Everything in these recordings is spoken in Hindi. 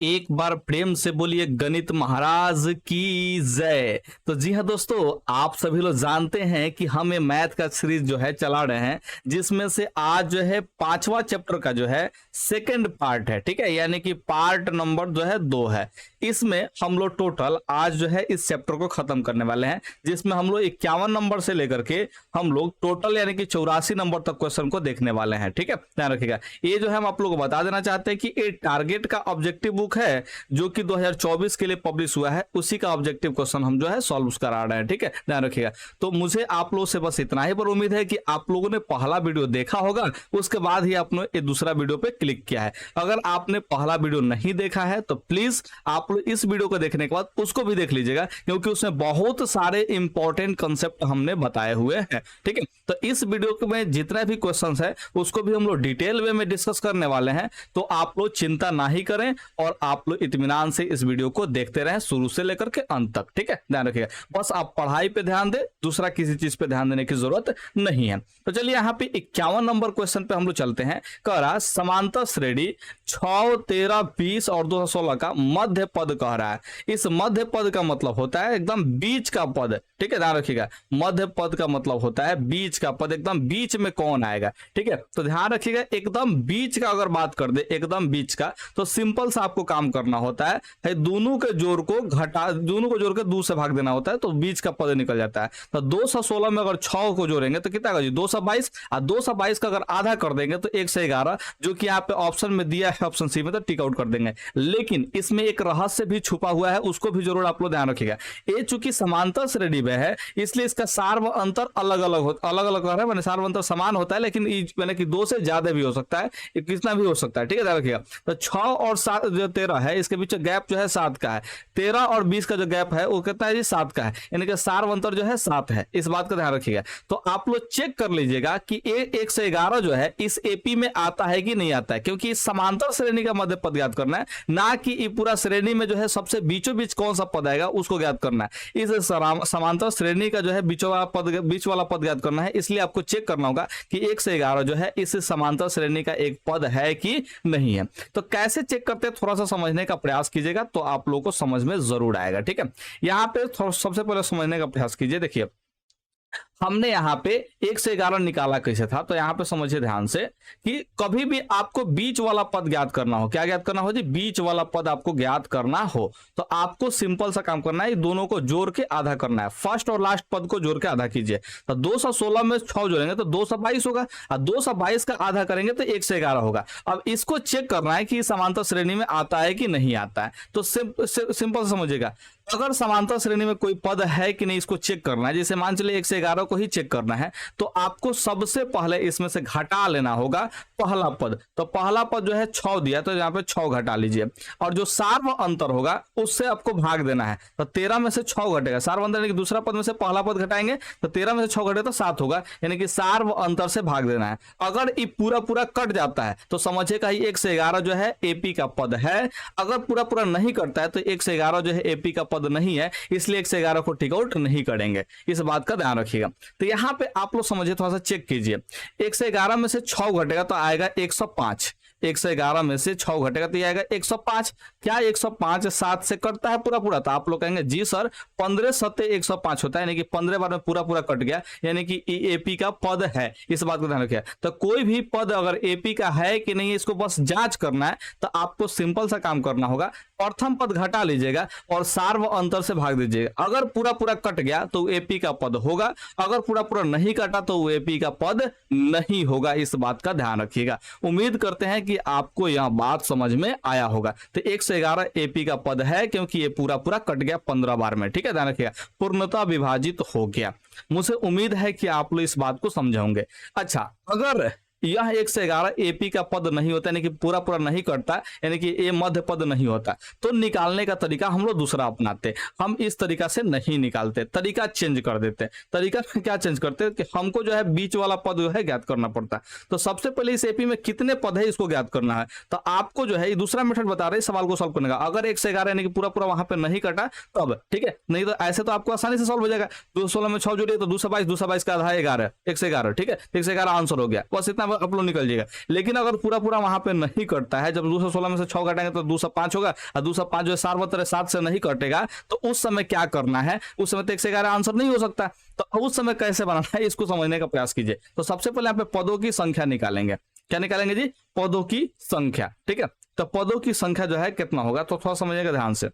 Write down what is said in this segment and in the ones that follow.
एक बार प्रेम से बोलिए गणित महाराज की जय। तो जी हाँ दोस्तों, आप सभी लोग जानते हैं कि हम ये मैथ का सीरीज जो है चला रहे हैं, जिसमें से आज जो है 5वां चैप्टर का जो है सेकंड पार्ट है। ठीक है, यानी कि पार्ट नंबर जो है 2 है। इसमें हम लोग टोटल आज जो है इस चैप्टर को खत्म करने वाले हैं, जिसमें हम लोग 51 नंबर से लेकर के हम लोग टोटल यानी कि 84 नंबर तक क्वेश्चन को देखने वाले हैं। ठीक है, ध्यान रखिएगा। ये जो है हम आप लोगों को बता देना चाहते हैं कि ये टारगेट का ऑब्जेक्टिव बुक है जो कि 2024 के लिए पब्लिश हुआ है, उसी का ऑब्जेक्टिव क्वेश्चन हम जो है सॉल्व करा रहे हैं। ठीक है, ध्यान रखिएगा। तो मुझे आप लोगों से बस इतना ही पर उम्मीद है कि आप लोगों ने पहला वीडियो देखा होगा, उसके बाद ही आपने ये दूसरा वीडियो पे क्लिक किया है। अगर आपने पहला वीडियो नहीं देखा है तो प्लीज आप लोग इस वीडियो को देखने के बाद उसको भी देख लीजिएगा, क्योंकि उसमें बहुत सारे इंपॉर्टेंट कंसेप्ट हमने बताए हुए हैं। ठीक है, तो इस वीडियो में जितने भी क्वेश्चंस है उसको भी हम लोग डिटेल वे में डिस्कस करने वाले हैं। तो आप लोग चिंता ना ही करें और आप लोग इत्मीनान से इस वीडियो को देखते रहें शुरू से लेकर के अंत तक। ठीक है, ध्यान रखिएगा। बस आप पढ़ाई पे ध्यान दें, दूसरा किसी चीज पे ध्यान देने की जरूरत नहीं है। तो चलिए यहाँ पे 51 नंबर क्वेश्चन पे हम लोग चलते हैं। कह रहा समांतर श्रेणी 6, 13, 20 और 216 का मध्य पद कह रहा है। इस मध्य पद का मतलब होता है एकदम बीच का पद। ठीक है, ध्यान रखिएगा। मध्य पद का मतलब होता है बीच का पद, एकदम बीच में कौन आएगा। ठीक है, तो ध्यान रखिएगा, एकदम बीच का अगर बात कर दे, एकदम बीच का, तो सिंपल सा आपको काम करना होता है दोनों के जोड़ को घटा, दोनों को जोड़ के 2 से भाग देना होता है, तो बीच का पद निकल जाता है। तो 216 में अगर 6 को जोड़ेंगे तो कितना होगा जी 222, और 222 का अगर आधा कर देंगे तो 111, जो कि यहाँ पे ऑप्शन में दिया है, ऑप्शन सी में, तो टिक आउट कर देंगे। लेकिन इसमें एक रहस्य भी छुपा हुआ है, उसको भी जरूर आप लोग ध्यान रखिएगा। ये चूंकि समांतर श्रेणी में है, इसलिए इसका सार्व अंतर अलग अलग होता, अलग अलग है, मैंने सार्व अंतर समान होता है, लेकिन मैंने कि 2 से ज्यादा भी हो सकता है, कितना भी हो सकता है। ठीक है, ध्यान रखिएगा। तो 6 और 7 जो 13 है, इसके बीच गैप जो है 7 का है। 13 और 20 का जो गैप है वो कितना है जी 7 का है, यानी कि सार्व अंतर जो है 7 है। इस बात का ध्यान रखिएगा। तो आप लोग चेक कर लीजिएगा कि 111 जो है इस एपी में आता है कि नहीं आता है, क्योंकि इस समांतर श्रेणी का मध्य पद ज्ञात करना है, ना कि ये पूरा श्रेणी में जो है सबसे बीचों बीच कौन सा पद आएगा उसको ज्ञात करना है। इस समांतर श्रेणी का जो है बीच वाला पद ज्ञात करना है, इसलिए आपको चेक करना होगा कि 1 से 11 जो है इस समांतर श्रेणी का एक पद है कि नहीं है। तो कैसे चेक करते हैं, थोड़ा सा समझने का प्रयास कीजिएगा तो आप लोगों को समझ में जरूर आएगा। ठीक है, यहाँ पे सबसे पहले समझने का प्रयास कीजिए। देखिए, हमने यहाँ पे 1 से 11 निकाला कैसे था, तो यहाँ पे समझिए ध्यान से कि कभी भी आपको बीच वाला पद ज्ञात करना हो, क्या ज्ञात करना हो जी, बीच वाला पद आपको ज्ञात करना हो, तो आपको सिंपल सा काम करना है, दोनों को जोड़ के आधा करना है। फर्स्ट और लास्ट पद को जोड़ के आधा कीजिए। तो 216 में 6 जोड़ेंगे तो 222 होगा, और 222 का आधा करेंगे तो 1 से 11 होगा। अब इसको चेक करना है कि समांतर श्रेणी में आता है कि नहीं आता है। तो सिंपल समझिएगा, अगर समांतर श्रेणी में कोई पद है कि नहीं इसको चेक करना है, जैसे मान चलिए 1 से 11 को ही चेक करना है, तो आपको सबसे पहले इसमें से घटा लेना होगा पहला पद। तो पहला पद जो है 6 दिया, तो यहाँ पे 6 घटा लीजिए, और जो सार्व अंतर होगा उससे आपको भाग देना है। तो 13 में से 6 घटेगा, सार्व अंतर यानी कि दूसरा पद में से पहला पद घटाएंगे तो 13 में से 6 घटे तो 7 होगा, यानी कि सार्व अंतर से भाग देना है। अगर ये पूरा पूरा कट जाता है तो समझिएगा 1 से 11 जो है एपी का पद है। अगर पूरा पूरा नहीं कटता है तो 1 से 11 जो है एपी का पद नहीं है, इसलिए 1 से 11 को टिक आउट नहीं करेंगे। इस बात का ध्यान रखिएगा। तो यहाँ पे आप लोग समझिए, थोड़ा सा चेक कीजिए। 1 से 11 में से 6 घटेगा तो आएगा 105। 1 से 11 में से 6 घटेगा तो ये आएगा 105। क्या 105 7 से कटता है पूरा पूरा? तो आप लोग कहेंगे जी सर 15 सत्ते 105 होता है, यानी कि 15 बार में पूरा पूरा कट गया, यानी कि एपी का पद है। इस बात को ध्यान रखिए। तो कोई भी पद अगर एपी का है कि नहीं, इसको बस जांच करना है। तो आपको सिंपल सा काम करना होगा, प्रथम पद घटा लीजिएगा और सार्व अंतर से भाग दीजिएगा। अगर पूरा पूरा कट गया तो एपी का पद होगा, अगर पूरा पूरा नहीं कटा तो वो एपी का पद नहीं होगा। इस बात का ध्यान रखिएगा। उम्मीद करते हैं कि आपको यह बात समझ में आया होगा। तो 1 से 11 एपी का पद है, क्योंकि ये पूरा पूरा कट गया 15 बार में। ठीक है, ध्यान रखिएगा, पूर्णता विभाजित हो गया। मुझे उम्मीद है कि आप लोग इस बात को समझेंगे। अच्छा, अगर यह 1 से 11 एपी का पद नहीं होता, यानी कि पूरा पूरा नहीं करता, यानी कि ये मध्य पद नहीं होता, तो निकालने का तरीका हम लोग दूसरा अपनाते। हम इस तरीका से नहीं निकालते, तरीका चेंज कर देते। तरीका क्या चेंज करते कि हमको जो है बीच वाला पद जो है ज्ञात करना पड़ता है। तो सबसे पहले इस एपी में कितने पद है इसको ज्ञात करना है। तो आपको जो है दूसरा मेथड बता रहे सवाल को सॉल्व करने का। अगर 1 से 11 यानी कि पूरा पूरा वहां पे नहीं कटा तब, ठीक है, नहीं तो ऐसे तो आपको आसानी से सॉल्व हो जाएगा। 216 में 6 जोड़िए तो 222, 222 का आधा 11, 1 से 11। ठीक है, 1 से 11 आंसर हो गया। बस इतना आप लोग निकल जाएगा। लेकिन अगर पूरा पूरा वहां पे नहीं कटता है, जब 216 में से 6 घटाएंगे तो 205 होगा, और 205 जो है सार्वत्र 7 से नहीं कटेगा, तो उस समय क्या करना है, उस समय तो 111 आंसर नहीं हो सकता, तो उस समय कैसे बनाना है इसको समझने का प्रयास कीजिए। तो सबसे पहले यहाँ पे पदों की संख्या निकालेंगे। क्या निकालेंगे जी? पदों की संख्या। ठीक है, तो पदों की संख्या जो है कितना होगा, तो थोड़ा समझिएगा ध्यान से।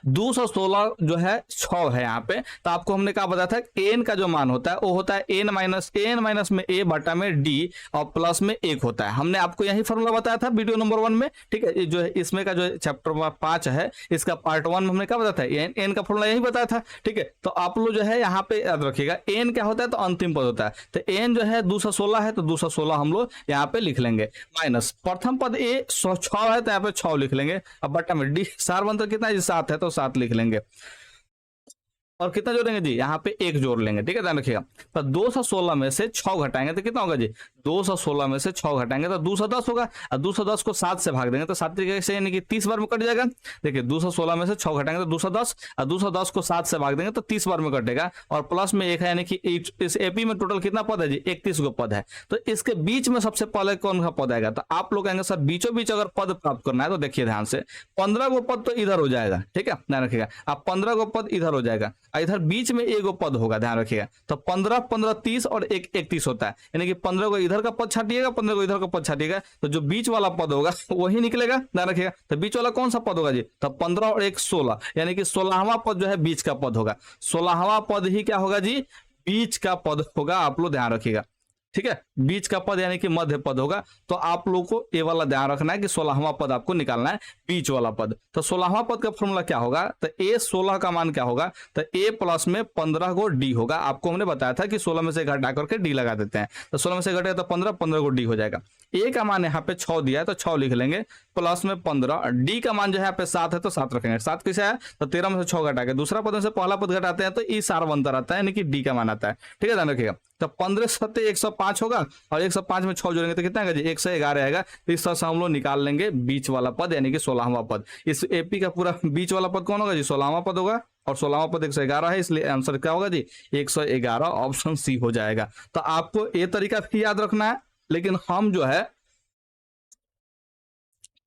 216 जो है 6 है यहाँ पे, तो आपको हमने कहा बताया था एन का जो मान होता है वो होता है एन माइनस में ए बटा में डी और प्लस में 1 होता है। हमने आपको यही फॉर्मूला बताया था वीडियो नंबर 1 में। ठीक है, जो है इसमें का जो चैप्टर 5 है इसका पार्ट 1 में हमने क्या बताया था, एन का फॉर्मूला यही बताया था। ठीक है, तो आप लोग जो है यहाँ पे याद रखिएगा, एन क्या होता है तो अंतिम पद होता है, तो एन जो है 216 है तो 216 हम लोग यहाँ पे लिख लेंगे, माइनस प्रथम पद ए 6 है तो यहाँ पे 6 लिख लेंगे, अब बटा में डी सार्वंतर कितना है, 7 है तो 7 लिख लेंगे, और कितना जोड़ेंगे जी, यहाँ पे 1 जोड़ लेंगे। ठीक है, ध्यान रखिएगा। तो 216 में से 6 घटाएंगे तो कितना होगा जी, 216 में से 6 घटाएंगे तो 210 होगा, और 210 को 7 से भाग देंगे तो 7 तरीके से यानी कि 30 बार में कट जाएगा। देखिए 216 में से 6 घटाएंगे तो 210, और 210 को 7 से भाग देंगे तो 30 बार में कटेगा, और प्लस में 1 है, यानी कि इस एपी में टोटल कितना पद है जी, 31 गो पद है। तो इसके बीच में सबसे पहले कौन सा पद आएगा, तो आप लोग कहेंगे सर बीचों बीच अगर पद प्राप्त करना है तो देखिए ध्यान से, 15 गो पद तो इधर हो जाएगा। ठीक है, ध्यान रखिएगा, आप 15 गो पद इधर हो जाएगा, इधर बीच में 1 पद होगा, ध्यान रखिएगा। तो 15 15 30 और 1 31 होता है, यानी कि 15 को इधर का पद छाटिएगा, 15 को इधर का पद छाटिएगा, तो जो बीच वाला पद होगा वही निकलेगा, ध्यान रखिएगा। तो बीच वाला कौन सा पद होगा जी, तो 15 और 1 16, यानी कि 16वां पद जो है बीच का पद होगा, 16वां पद ही क्या होगा जी, बीच का पद होगा, आप लोग ध्यान रखिएगा। ठीक है, बीच का पद यानी कि मध्य पद होगा, तो आप लोगों को ये वाला ध्यान रखना है कि 16वां पद आपको निकालना है, बीच वाला पद। तो 16वां पद का फॉर्मूला क्या होगा, तो ए 16 का मान क्या होगा, तो ए प्लस में 15 को डी होगा। आपको हमने बताया था कि 16 में से घटा करके डी लगा देते हैं, तो 16 में से घटेगा तो 15, 15 को डी हो जाएगा। ए का मान यहाँ पे 6 दिया है तो 6 लिख लेंगे, प्लस में 15, डी का मान जो है यहाँ पे 7 है तो 7 रखेंगे। 7 कैसे है, तो 13 में से 6 घटा के दूसरा पद में से पहला पद घटाते हैं तो ई सार्वंतर आता है, यानी कि डी का मान आता है। ठीक है, ध्यान रखिएगा। तो 15 सत्ते 105 होगा, और 105 में 6 जोड़ेंगे तो कितना आएगा जी, 111 आएगा। तो इस तरह से हम लोग निकाल लेंगे बीच वाला पद, यानी कि 16वां पद। इस एपी का पूरा बीच वाला पद कौन होगा जी, 16वां पद होगा, और 16वां पद 111 है, इसलिए आंसर क्या होगा जी, 111, ऑप्शन सी हो जाएगा। तो आपको ये तरीका भी याद रखना है, लेकिन हम जो है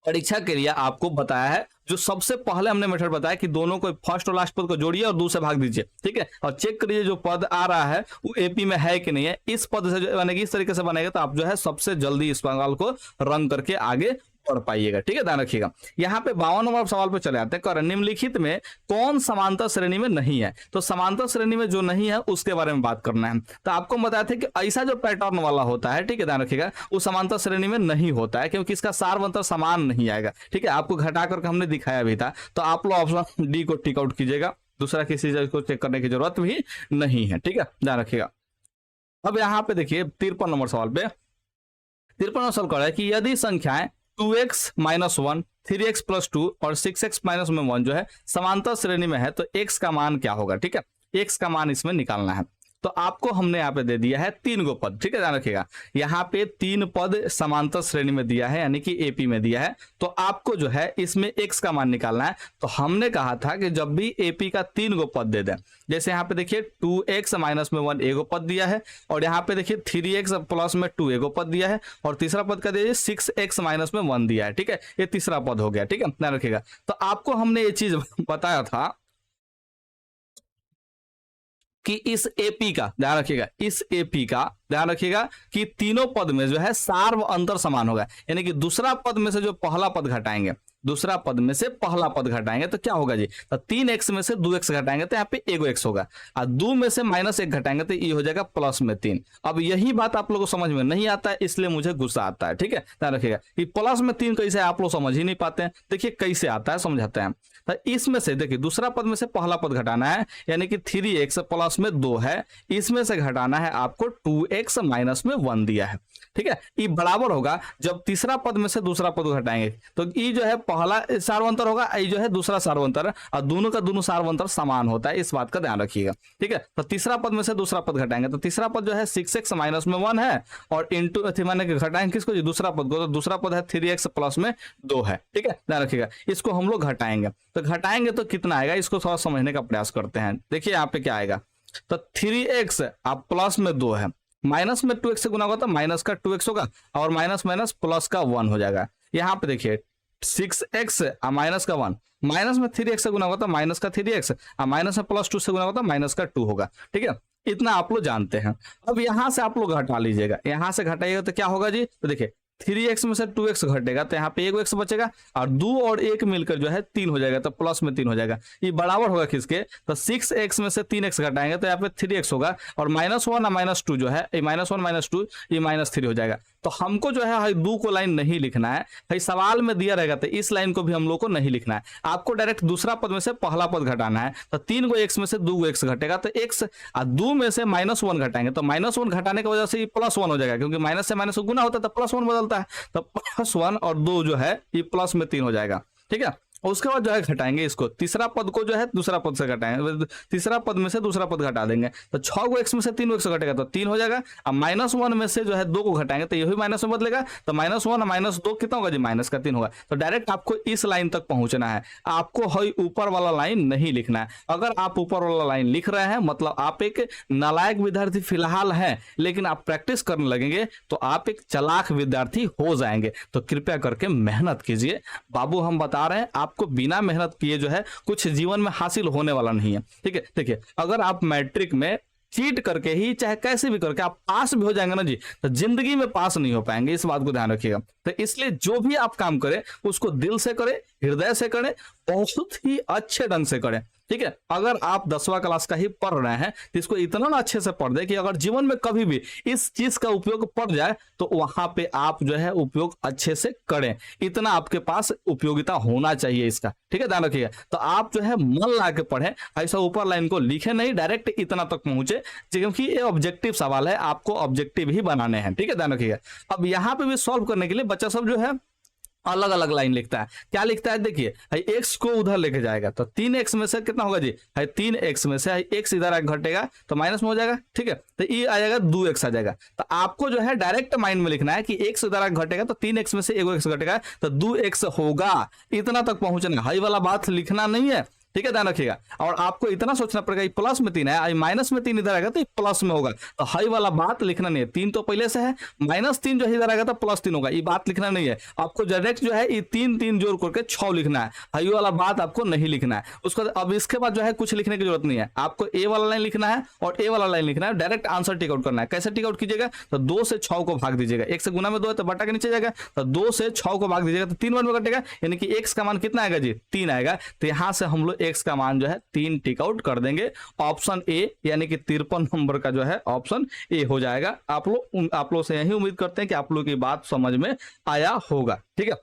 परीक्षा के लिए आपको बताया है, जो सबसे पहले हमने मेथड बताया कि दोनों को फर्स्ट और लास्ट पद को जोड़िए और 2 से भाग दीजिए। ठीक है, और चेक करिए जो पद आ रहा है वो एपी में है कि नहीं है। इस पद से बनेगी, इस तरीके से बनेगा तो आप जो है सबसे जल्दी इस सवाल को रंग करके आगे पढ़ पाइएगा। ठीक है, ध्यान रखिएगा। यहाँ पे 52 नंबर सवाल पे चले आते हैं, निम्नलिखित में कौन समांतर श्रेणी में नहीं है। तो समांतर श्रेणी में जो नहीं है उसके बारे में बात करना है। तो आपको बताया था कि ऐसा जो पैटर्न वाला होता है, ठीक है, ध्यान रखिएगा, वो समांतर श्रेणी में नहीं होता है, क्योंकि इसका सार्वंतर समान नहीं आएगा। ठीक है, आपको घटा करके हमने दिखाया भी था, तो आप लोग ऑप्शन डी को टिक आउट कीजिएगा, दूसरा किसी चीज को चेक करने की जरूरत भी नहीं है। ठीक है, ध्यान रखिएगा। अब यहाँ पे देखिए 53 नंबर सवाल पे, 53 नंबर सवाल कह रहा है कि यदि संख्याएं 2x माइनस 1, 3x प्लस 2 और 6x माइनस में 1 जो है समांतर श्रेणी में है, तो x का मान क्या होगा। ठीक है, x का मान इसमें निकालना है। तो आपको हमने यहाँ पे दे दिया है 3 गो पद। ठीक है, ध्यान रखिएगा, यहाँ पे 3 पद समांतर श्रेणी में दिया है, यानी कि एपी में दिया है। तो आपको जो है इसमें x का मान निकालना है। तो हमने कहा था कि जब भी एपी का 3 गो पद दे दें, जैसे यहाँ पे देखिए 2x माइनस में 1 एगो पद दिया है, और यहाँ पे देखिए 3x प्लस में 2 एगो पद दिया है, और तीसरा पद का दीजिए 6x माइनस में 1 दिया है। ठीक है, ये तीसरा पद हो गया। ठीक है, ध्यान रखिएगा। तो आपको हमने ये चीज बताया था कि इस एपी का ध्यान रखिएगा, इस एपी का ध्यान रखिएगा कि तीनों पद में जो है सार्व अंतर समान होगा, यानी कि दूसरा पद में से जो पहला पद घटाएंगे, दूसरा पद में से पहला पद घटाएंगे तो क्या होगा जी, तो 3x में से 2x घटाएंगे तो यहाँ पे एगो x होगा, और 2 में से -1 घटाएंगे तो ये हो जाएगा प्लस में 3। अब यही बात आप लोगों को समझ में नहीं आता है, इसलिए मुझे गुस्सा आता है। ठीक है, ध्यान रखिएगा कि प्लस में 3 कैसे आप लोग समझ ही नहीं पाते हैं। देखिए कैसे आता है, समझाते हैं। तो इसमें से देखिए दूसरा पद में से पहला पद घटाना है, यानी कि 3x प्लस में 2 है, इसमें से घटाना है आपको 2x माइनस में 1 दिया है। ठीक है, ये बराबर होगा जब तीसरा पद में से दूसरा पद घटाएंगे तो ये जो है पहला सार्वंतर होगा, ये जो है दूसरा सार्वंतर, और दोनों का दोनों सार्वंतर समान होता है, इस बात का ध्यान रखिएगा। ठीक है, तो तीसरा पद में से दूसरा पद घटाएंगे तो तीसरा पद जो है 6x माइनस में 1 है, और इंटू माने घटाएंगे किसको जी, दूसरा पद को, तो दूसरा पद है 3x प्लस में 2 है। ठीक है, ध्यान रखिएगा, इसको हम लोग घटाएंगे, तो घटाएंगे तो कितना आएगा, इसको थोड़ा समझने का प्रयास करते हैं। देखिए यहाँ पे क्या आएगा, तो 3x आप प्लस में 2 है, माइनस में 2x से गुना होगा तो माइनस का 2x होगा, और माइनस माइनस प्लस का 1 हो जाएगा। यहाँ पे देखिए 6x माइनस का 1, माइनस में 3x से गुना होगा तो माइनस का 3x, माइनस में प्लस 2 से गुना होगा तो माइनस का 2 होगा। ठीक है, इतना आप लोग जानते हैं। अब यहाँ से आप लोग घटा लीजिएगा, यहाँ से घटाइएगा तो क्या होगा जी, तो देखिए 3x में से 2x घटेगा तो यहाँ पे 1x बचेगा, और 2 और 1 मिलकर जो है 3 हो जाएगा, तो प्लस में 3 हो जाएगा। ये बराबर होगा किसके, तो 6x में से 3x घटाएंगे तो यहाँ पे 3x होगा, और -1 और -2 जो है -1 -2 ये -3 हो जाएगा। तो हमको जो है 2 को लाइन नहीं लिखना है, भाई सवाल में दिया रहेगा तो इस लाइन को भी हम लोग को नहीं लिखना है, आपको डायरेक्ट दूसरा पद में से पहला पद घटाना है। तो 3 को x में से 2 को x घटेगा तो x, और 2 में से -1 घटाएंगे तो -1 घटाने की वजह से ये +1 हो जाएगा, क्योंकि माइनस से माइनस गुना होता है तो +1 बदलता है, तो +1 और 2 जो है ये प्लस में 3 हो जाएगा। ठीक है, उसके बाद जो है घटाएंगे इसको, तीसरा पद को जो है दूसरा पद से घटाएंगे, तीसरा पद में से दूसरा पद घटा देंगे तो 6 को x में से 3 को x घटेगा तो 3 हो जाएगा। अब -1 में से जो है 2 को घटाएंगे तो यही माइनस में बदलेगा, तो -1 और -2 कितना होगा जी, माइनस का 3 होगा। तो डायरेक्ट आपको इस लाइन तक पहुंचना है, आपको ऊपर वाला लाइन नहीं लिखना है। अगर आप ऊपर वाला लाइन लिख रहे हैं मतलब आप एक नालायक विद्यार्थी फिलहाल है, लेकिन आप प्रैक्टिस करने लगेंगे तो आप एक चालाक विद्यार्थी हो जाएंगे। तो कृपया करके मेहनत कीजिए, बाबू हम बता रहे हैं आपको बिना मेहनत किए जो है कुछ जीवन में हासिल होने वाला नहीं है। ठीक है, देखिए अगर आप मैट्रिक में चीट करके ही चाहे कैसे भी करके आप पास भी हो जाएंगे ना जी, तो जिंदगी में पास नहीं हो पाएंगे, इस बात को ध्यान रखिएगा। तो इसलिए जो भी आप काम करें उसको दिल से करें, हृदय से करें, बहुत ही अच्छे ढंग से करें। ठीक है, अगर आप 10वां क्लास का ही पढ़ रहे हैं तो इसको इतना ना अच्छे से पढ़ दे कि अगर जीवन में कभी भी इस चीज का उपयोग पड़ जाए तो वहां पे आप जो है उपयोग अच्छे से करें, इतना आपके पास उपयोगिता होना चाहिए इसका। ठीक है, ध्यान रखिएगा। तो आप जो है मन ला के पढ़े, ऐसा ऊपर लाइन को लिखे नहीं, डायरेक्ट इतना तक पहुंचे, क्योंकि ये ऑब्जेक्टिव सवाल है, आपको ऑब्जेक्टिव ही बनाने हैं। ठीक है, ध्यान रखिएगा। अब यहाँ पे भी सॉल्व करने के लिए बच्चा सब जो है अलग अलग लाइन लिखता है। क्या लिखता है देखिए, x को उधर लेके जाएगा तो 3x में से कितना होगा जी, 3x में से x इधर घटेगा तो माइनस में हो जाएगा। ठीक है, तो ये आ जाएगा 2x आ जाएगा। तो आपको जो है डायरेक्ट माइंड में लिखना है कि x इधर घटेगा तो 3x में से 1x घटेगा तो 2x होगा, इतना तक पहुंचना, हाई वाला बात लिखना नहीं है। ठीक है, ध्यान रखिएगा। और आपको इतना सोचना पड़ेगा प्लस में 3 है, माइनस में 3 इधर आएगा तो प्लस में होगा, तो हाई वाला बात लिखना नहीं है। 3 तो पहले से है, -3 जो इधर आएगा तो +3 होगा, ये बात लिखना नहीं है। आपको डायरेक्ट जो है ये 3 जोड़ करके 6 लिखना है, हाई वाला बात आपको नहीं लिखना है। उसको अब इसके बाद जो है कुछ लिखने की जरूरत नहीं है, आपको ए वाला लाइन लिखना है और ए वाला लाइन लिखना है, डायरेक्ट आंसर टिक आउट करना है। कैसे टिक आउट कीजिएगा, तो 2 से 6 को भाग दीजिएगा, 1 से गुना में 2 है तो बटा के नीचे जाएगा, तो 2 से 6 को भाग दीजिएगा तो 3 बार में कटेगा, यानी कि x का मान कितना आएगा जी, 3 आएगा। तो यहां से हम लोग x का मान जो है 3 टिक आउट कर देंगे, ऑप्शन ए यानी कि 53 नंबर का जो है ऑप्शन ए हो जाएगा। आप लोग से यही उम्मीद करते हैं कि आप लोग की बात समझ में आया होगा। ठीक है,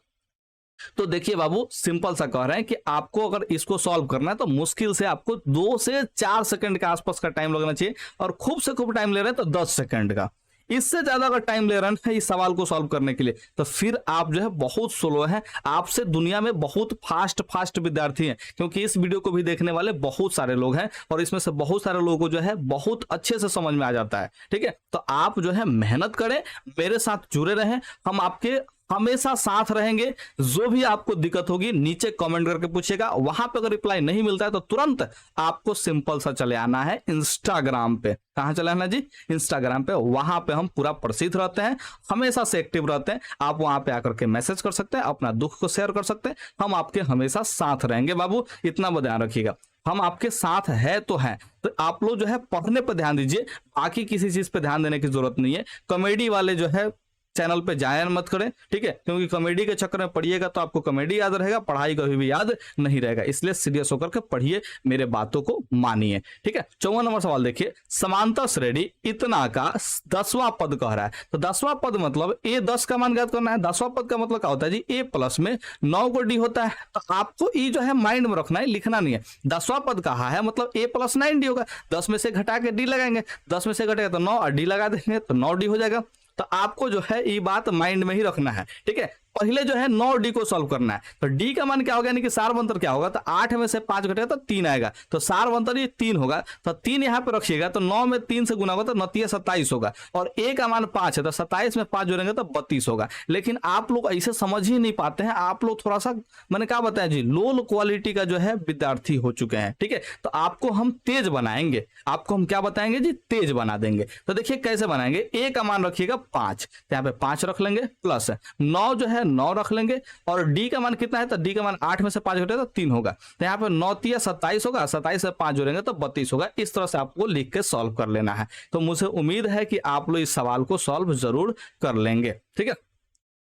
तो देखिए बाबू सिंपल सा कह रहे हैं कि आपको अगर इसको सॉल्व करना है तो मुश्किल से आपको 2 से 4 सेकंड के आसपास का टाइम लगना चाहिए, और खूब से खूब टाइम ले रहे हैं तो 10 सेकंड का। इससे ज्यादा अगर टाइम ले रहे हैं इस सवाल को सॉल्व करने के लिए तो फिर आप जो है बहुत स्लो हैं, आपसे दुनिया में बहुत फास्ट विद्यार्थी हैं, क्योंकि इस वीडियो को भी देखने वाले बहुत सारे लोग हैं और इसमें से बहुत सारे लोगों को जो है बहुत अच्छे से समझ में आ जाता है। ठीक है, तो आप जो है मेहनत करें, मेरे साथ जुड़े रहें, हम आपके हमेशा साथ रहेंगे। जो भी आपको दिक्कत होगी नीचे कमेंट करके पूछिएगा, वहां पे अगर रिप्लाई नहीं मिलता है तो तुरंत आपको सिंपल सा चले आना है इंस्टाग्राम पे। कहां चले आना जी, इंस्टाग्राम पे। वहां पे हम पूरा प्रसिद्ध रहते हैं, हमेशा से एक्टिव रहते हैं। आप वहां पे आकर के मैसेज कर सकते हैं, अपना दुख को शेयर कर सकते हैं, हम आपके हमेशा साथ रहेंगे। बाबू इतना ध्यान रखिएगा, हम आपके साथ है तो हैं। तो आप लोग जो है पढ़ने पर ध्यान दीजिए, बाकी किसी चीज पे ध्यान देने की जरूरत नहीं है। कॉमेडी वाले जो है चैनल पे जाया मत करें, ठीक है, क्योंकि कॉमेडी के चक्कर में पढ़िएगा तो आपको कॉमेडी याद रहेगा, पढ़ाई कभी भी याद नहीं रहेगा। इसलिए सीरियस होकर के पढ़िए, मेरे बातों को मानिए। ठीक है, 54 नंबर सवाल देखिए, समांतर श्रेणी इतना का 10वां पद कह रहा है। तो 10वां पद मतलब ए 10 का मान ज्ञात करना है। 10वां पद का मतलब क्या होता है जी, ए प्लस में 9 को डी होता है। तो आपको ये जो है माइंड में रखना है, लिखना नहीं है। 10वां पद कहा है मतलब ए प्लस 9 डी होगा, 10 में से घटा के डी लगाएंगे, 10 में से घटेगा तो 9 और डी लगा देंगे तो 9 डी हो जाएगा। तो आपको जो है ये बात माइंड में ही रखना है। ठीक है, पहले जो है 9D को सॉल्व करना है। तो D का मान क्या होगा, यानी कि सारवंतर क्या होगा, तो 8 में से 5 घटेगा तो 3 आएगा, तो सारवंतर ये 3 होगा। तो 3 यहाँ पे रखिएगा, तो 9 में 3 से गुना होगा तो 9 27 होगा, और A का मान 5 है, तो 27 में 5 जोड़ेंगे तो 32 होगा। लेकिन आप लोग ऐसे समझ ही नहीं पाते हैं, आप लोग थोड़ा सा मैंने क्या बताया जी, लो क्वालिटी का जो है विद्यार्थी हो चुके हैं, ठीक है। तो आपको हम तेज बनाएंगे, आपको हम क्या बताएंगे जी, तेज बना देंगे। तो देखिए कैसे बनाएंगे, A का मान रखिएगा 5, तो यहाँ पे 5 रख लेंगे, प्लस 9 जो है 9 रख लेंगे, और D का मान कितना है, तो D का मान 8 में से 5 घटेगा तो 3 होगा, तो यहाँ पे 9 तिया 27 होगा, 27 से 5 जोड़ेंगे तो 32 होगा। इस तरह से आपको लिख के सॉल्व कर लेना है। तो मुझे उम्मीद है कि आप लोग इस सवाल को सॉल्व जरूर कर लेंगे, ठीक है,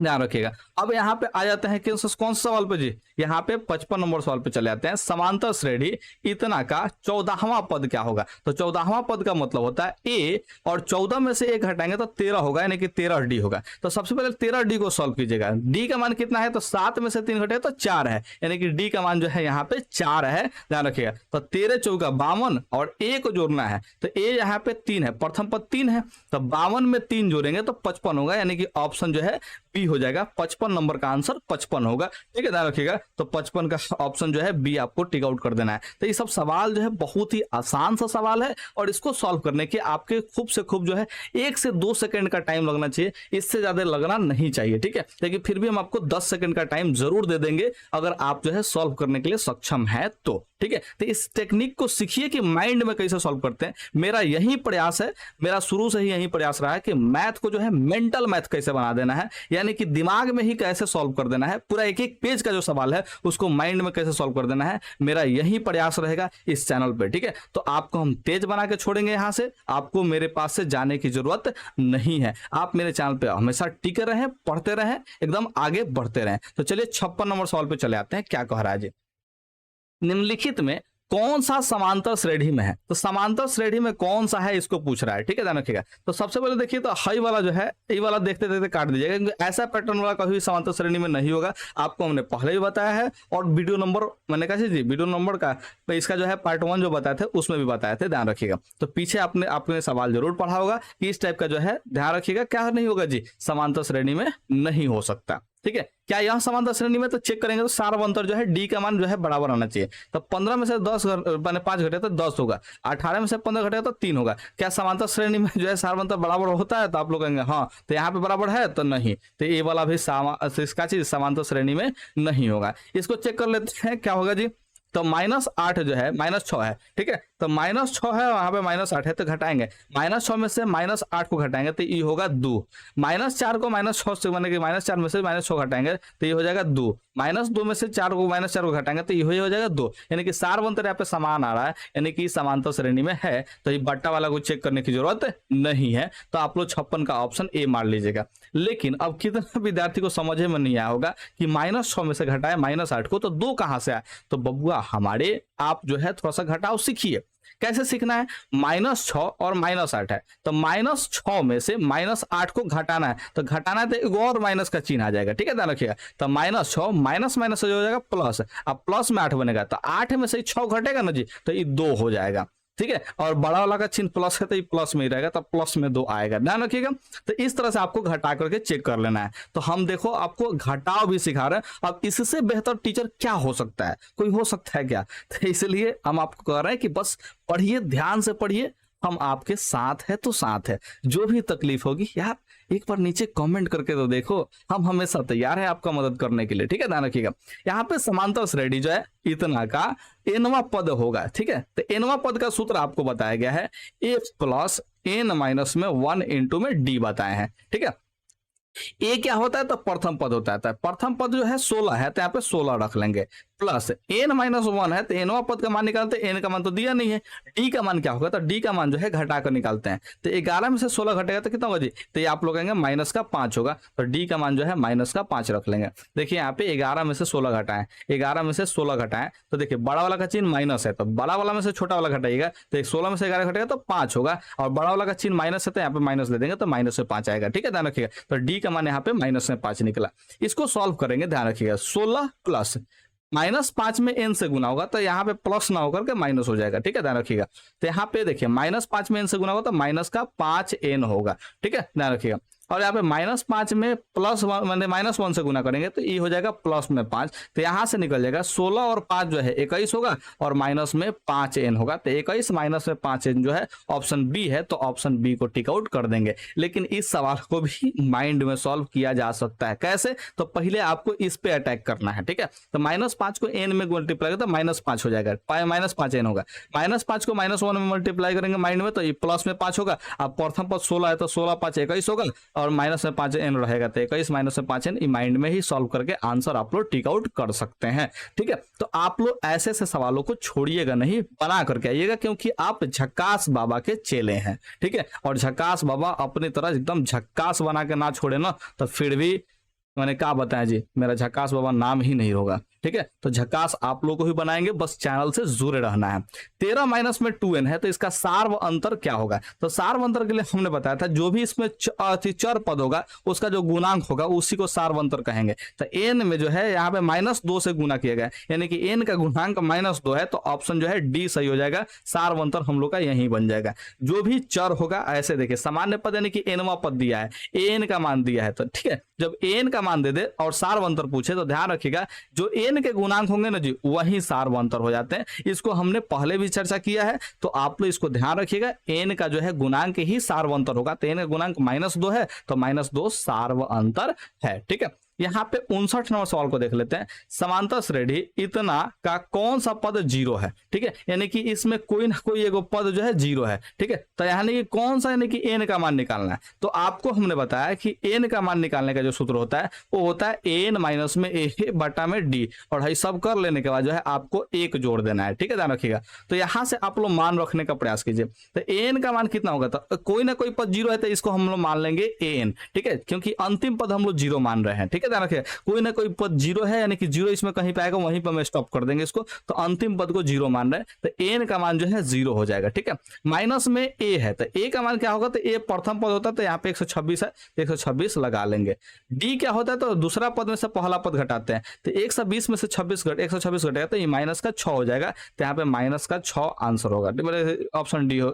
ध्यान रखिएगा। अब यहाँ पे आ जाते हैं कौन सा सवाल पे जी, यहाँ पे 55 नंबर सवाल पे चले जाते हैं। समांतर श्रेणी इतना का 14वां पद क्या होगा। तो 14वां पद का मतलब होता है A, और 14 में से 1 हटाएंगे तो 13 होगा, यानी कि 13D होगा। तो सबसे पहले 13D को सॉल्व कीजिएगा। D का मान कितना है, तो 7 में से 3 घटे तो 4 है, यानी कि D का मान जो है यहाँ पे 4 है, ध्यान रखिएगा। तो 13 चौका 52, और A को जोड़ना है, तो A यहाँ पे 3 है, प्रथम पद 3 है, तो 52 में 3 जोड़ेंगे तो 55 होगा, यानी कि ऑप्शन जो है बी हो जाएगा। 55 नंबर का आंसर 55 होगा, ठीक है, ध्यान रखिएगा। तो 55 का ऑप्शन जो है बी आपको टिक आउट कर देना है। तो ये सब सवाल जो है बहुत ही आसान सा सवाल है, और इसको सॉल्व करने के आपके खूब से खूब जो है 1 से 2 सेकंड का टाइम लगना चाहिए, इससे ज्यादा लगना नहीं चाहिए, ठीक है। लेकिन फिर भी हम आपको 10 सेकंड का टाइम जरूर दे देंगे अगर आप जो है सॉल्व करने के लिए सक्षम है तो, ठीक है। तो इस टेक्निक को सीखिए कि माइंड में कैसे सॉल्व करते हैं। मेरा यही प्रयास है, मेरा शुरू से ही यही प्रयास रहा है कि मैथ को जो है मेंटल मैथ कैसे बना देना है, यानी कि दिमाग में ही कैसे सॉल्व कर देना है। पूरा एक एक पेज का जो सवाल है उसको माइंड में कैसे सॉल्व कर देना है, मेरा यही प्रयास रहेगा इस चैनल पे, ठीक है। तो आपको हम तेज बना के छोड़ेंगे, यहां से आपको मेरे पास से जाने की जरूरत नहीं है। आप मेरे चैनल पे हमेशा टिके रहें, पढ़ते रहें, एकदम आगे बढ़ते रहें। तो चलिए 56 नंबर सवाल पे चले आते हैं। क्या कह रहा है जी, निम्नलिखित में कौन सा समांतर श्रेणी में है। तो समांतर श्रेणी में कौन सा है इसको पूछ रहा है, ठीक है, ध्यान रखिएगा। तो सबसे पहले देखिए, तो हाई वाला जो है, ये वाला देखते देखते काट दीजिएगा, क्योंकि ऐसा पैटर्न वाला कभी समांतर श्रेणी में नहीं होगा। आपको हमने पहले भी बताया है, और वीडियो नंबर मैंने कहा जी, वीडियो नंबर का इसका जो है पार्ट 1 जो बताए थे उसमें भी बताए थे, ध्यान रखिएगा। तो पीछे आपने सवाल जरूर पढ़ा होगा कि इस टाइप का जो है, ध्यान रखिएगा, क्या नहीं होगा जी, समांतर श्रेणी में नहीं हो सकता, ठीक है। क्या यह समांतर श्रेणी में, तो चेक करेंगे तो सारवंतर जो है D का मान जो है बराबर आना चाहिए। तो 15 में से 10 मैंने 5 घटे तो 10 होगा, 18 में से 15 घटे तो 3 होगा। क्या समांतर श्रेणी में जो है सारवंतर बराबर होता है, तो आप लोग कहेंगे हाँ, तो यहाँ पे बराबर है, तो नहीं, तो ये वाला भी इसका चीज समांतर श्रेणी में नहीं होगा। इसको चेक कर लेते हैं क्या होगा जी। तो -8 जो है -6 है, ठीक है। तो -6 है, वहां पे -8 है, तो घटाएंगे, -6 में से -8 को घटाएंगे तो ये होगा 2। -4 को -6 से माने कि -4 में से -6 घटाएंगे तो ये हो जाएगा 2। -2 में से -4 को घटाएंगे तो ये हो जाएगा 2, यानी कि सारवंतर यहाँ पे समान आ रहा है, यानी कि समांतर श्रेणी में है। तो ये बट्टा वाला को चेक करने की जरूरत नहीं है। तो आप लोग 56 का ऑप्शन ए मार लीजिएगा। लेकिन अब कितना विद्यार्थी को समझ में नहीं आया होगा कि -6 में से घटाए -8 को, तो 2 कहां से आए। तो बबुआ हमारे, आप जो है थोड़ा सा घटाओ सीखिए। कैसे सीखना है, -6 और -8 है, तो -6 में से -8 को घटाना है, तो घटाना है तो एक और माइनस का चिन्ह आ जाएगा, ठीक है, ध्यान रखिएगा। तो -6 माइनस माइनस से हो जाएगा प्लस, अब प्लस में 8 बनेगा, तो 8 में से 6 घटेगा ना जी, तो ये 2 हो जाएगा, ठीक है। और बड़ा वाला का चिन्ह प्लस है तो ये प्लस में ही रहेगा, तो प्लस में 2 आएगा, ध्यान रखिएगा। तो इस तरह से आपको घटा करके चेक कर लेना है। तो हम देखो आपको घटाव भी सिखा रहे हैं। अब इससे बेहतर टीचर क्या हो सकता है, कोई हो सकता है क्या। तो इसलिए हम आपको कह रहे हैं कि बस पढ़िए, ध्यान से पढ़िए, हम आपके साथ है तो साथ है। जो भी तकलीफ होगी यार, एक बार नीचे कमेंट करके तो देखो, हम हमेशा तैयार है आपका मदद करने के लिए, ठीक है, ध्यान रखिएगा। यहाँ पे समांतर श्रेणी जो है इतना का nवां पद होगा, ठीक है। तो nवां पद का सूत्र आपको बताया गया है, a + n - 1 × में d बताए हैं, ठीक है। ए क्या होता है, तो प्रथम पद होता है। तो प्रथम पद जो है 16 है, तो यहाँ पे 16 रख लेंगे, प्लस n - 1 है, तो nवां पद का मान निकालते हैं। n का मान तो दिया नहीं है, d का मान क्या होगा, तो d का मान जो है घटा कर निकालते हैं। तो 11 में से 16 घटेगा तो कितना होगा जी, तो ये आप लोग कहेंगे -5 होगा, तो d का मान जो है -5 रख लेंगे। देखिए यहाँ पे 11 में से 16 घटाएं, 11 में से 16 घटाएं, तो देखिए बड़ा वाला का चिन्ह माइनस है, तो बड़ा वाला में से छोटा वाला घटाइएगा, तो 16 में से 11 घटेगा तो 5 होगा, और बड़ा वाला का चिन्ह माइनस है तो यहाँ पे माइनस ले देंगे, तो -5 आएगा, ठीक है, ध्यान रखिएगा। तो d का मान यहाँ पे -5 निकला। इसको सॉल्व करेंगे, ध्यान रखिएगा, 16 प्लस -5 में n से गुना होगा, तो यहाँ पे प्लस ना होकर के माइनस हो जाएगा, ठीक है, ध्यान रखिएगा। तो यहाँ पे देखिए -5 में n से गुना होगा तो -5n होगा, ठीक है, ध्यान रखिएगा। और यहाँ पे -5 में +1 मैंने -1 से गुना करेंगे तो ये हो जाएगा प्लस में 5, तो यहाँ से निकल जाएगा 16 और 5 जो है 21 होगा और माइनस में 5n होगा, तो 21 माइनस में 5n जो है ऑप्शन बी है, तो ऑप्शन बी को टिक आउट कर देंगे। लेकिन इस सवाल को भी माइंड में सॉल्व किया जा सकता है, कैसे? तो पहले आपको इस पे अटैक करना है, ठीक है। तो -5 को n में मल्टीप्लाई करें तो -5 हो जाएगा, -5n होगा। -5 को -1 में मल्टीप्लाई करेंगे माइंड में तो ये प्लस में 5 होगा। अब प्रथम पद 16 है तो 16 5 21 होगा और माइनस में 5n रहेगा, तो 21 माइनस में 5n माइंड में ही सॉल्व करके आंसर आप लोग टिक आउट कर सकते हैं, ठीक है। तो आप लोग ऐसे ऐसे सवालों को छोड़िएगा नहीं, बना करके आइएगा, क्योंकि आप झक्कास बाबा के चेले हैं, ठीक है। और झक्कास बाबा अपनी तरह एकदम झक्कास बना के ना छोड़े ना, तो फिर भी मैंने क्या बताया जी, मेरा झक्कास बाबा नाम ही नहीं होगा, ठीक है। तो झक्कास आप लोग को ही बनाएंगे, बस चैनल से जुड़े रहना है। 13 माइनस में 2n है तो इसका सार्व अंतर क्या होगा? तो सार्व अंतर के लिए हमने बताया था जो भी इसमें चर पद होगा उसका जो गुणांक होगा उसी को सार्व अंतर कहेंगे। तो n में जो है यहाँ पे -2 से गुना किया गया, यानी कि n का गुणांक -2 है, तो ऑप्शन जो है डी सही हो जाएगा। सार्व अंतर हम लोग का यही बन जाएगा। जो भी चर होगा ऐसे देखिए, सामान्य पद यानी कि nवां पद दिया है, n का मान दिया है, तो ठीक है, जब n का मान दे दे और सार्व अंतर पूछे तो ध्यान रखिएगा जो n के गुणांक होंगे ना जी वही सार्व अंतर हो जाते हैं। इसको हमने पहले भी चर्चा किया है, तो आप लोग इसको ध्यान रखिएगा, n का जो है गुणांक ही सार्व अंतर होगा। तो n का गुणांक -2 है तो -2 सार्व अंतर है, ठीक है। यहाँ पे 59 नंबर सवाल को देख लेते हैं। समांतर श्रेणी इतना का कौन सा पद 0 है, ठीक है, यानी कि इसमें कोई ना कोई एगो पद जो है 0 है, ठीक है। तो यानी कि कौन सा, यानी कि n का मान निकालना है। तो आपको हमने बताया कि n का मान निकालने का जो सूत्र होता है वो होता है n माइनस में a बटा में d, और ये सब कर लेने के बाद जो है आपको 1 जोड़ देना है, ठीक है, ध्यान रखिएगा। तो यहाँ से आप लोग मान रखने का प्रयास कीजिए। तो n का मान कितना होगा? तो कोई ना कोई पद 0 है तो इसको हम लोग मान लेंगे an, ठीक है, क्योंकि अंतिम पद हम लोग 0 मान रहे हैं, ठीक है, ध्यान रखिए। कोई ना कोई पद 0 है यानी कि 0 इसमें कहीं पे आएगा, वहीं पर मैं स्टॉप कर देंगे इसको। तो अंतिम पद को 0 मान रहे हैं तो n का मान जो है 0 हो जाएगा, ठीक है। माइनस में a है तो a का मान क्या होगा? तो a प्रथम पद होता है तो यहाँ पे 126 है, 126 लगा लेंगे। d क्या होता है? तो दूसरा पद में से पहला पद घटाते हैं, तो 120 में से 126 घटेगा तो ये माइनस का 6 हो जाएगा, तो यहाँ पे माइनस का 6 आंसर होगा। ऑप्शन डी हो,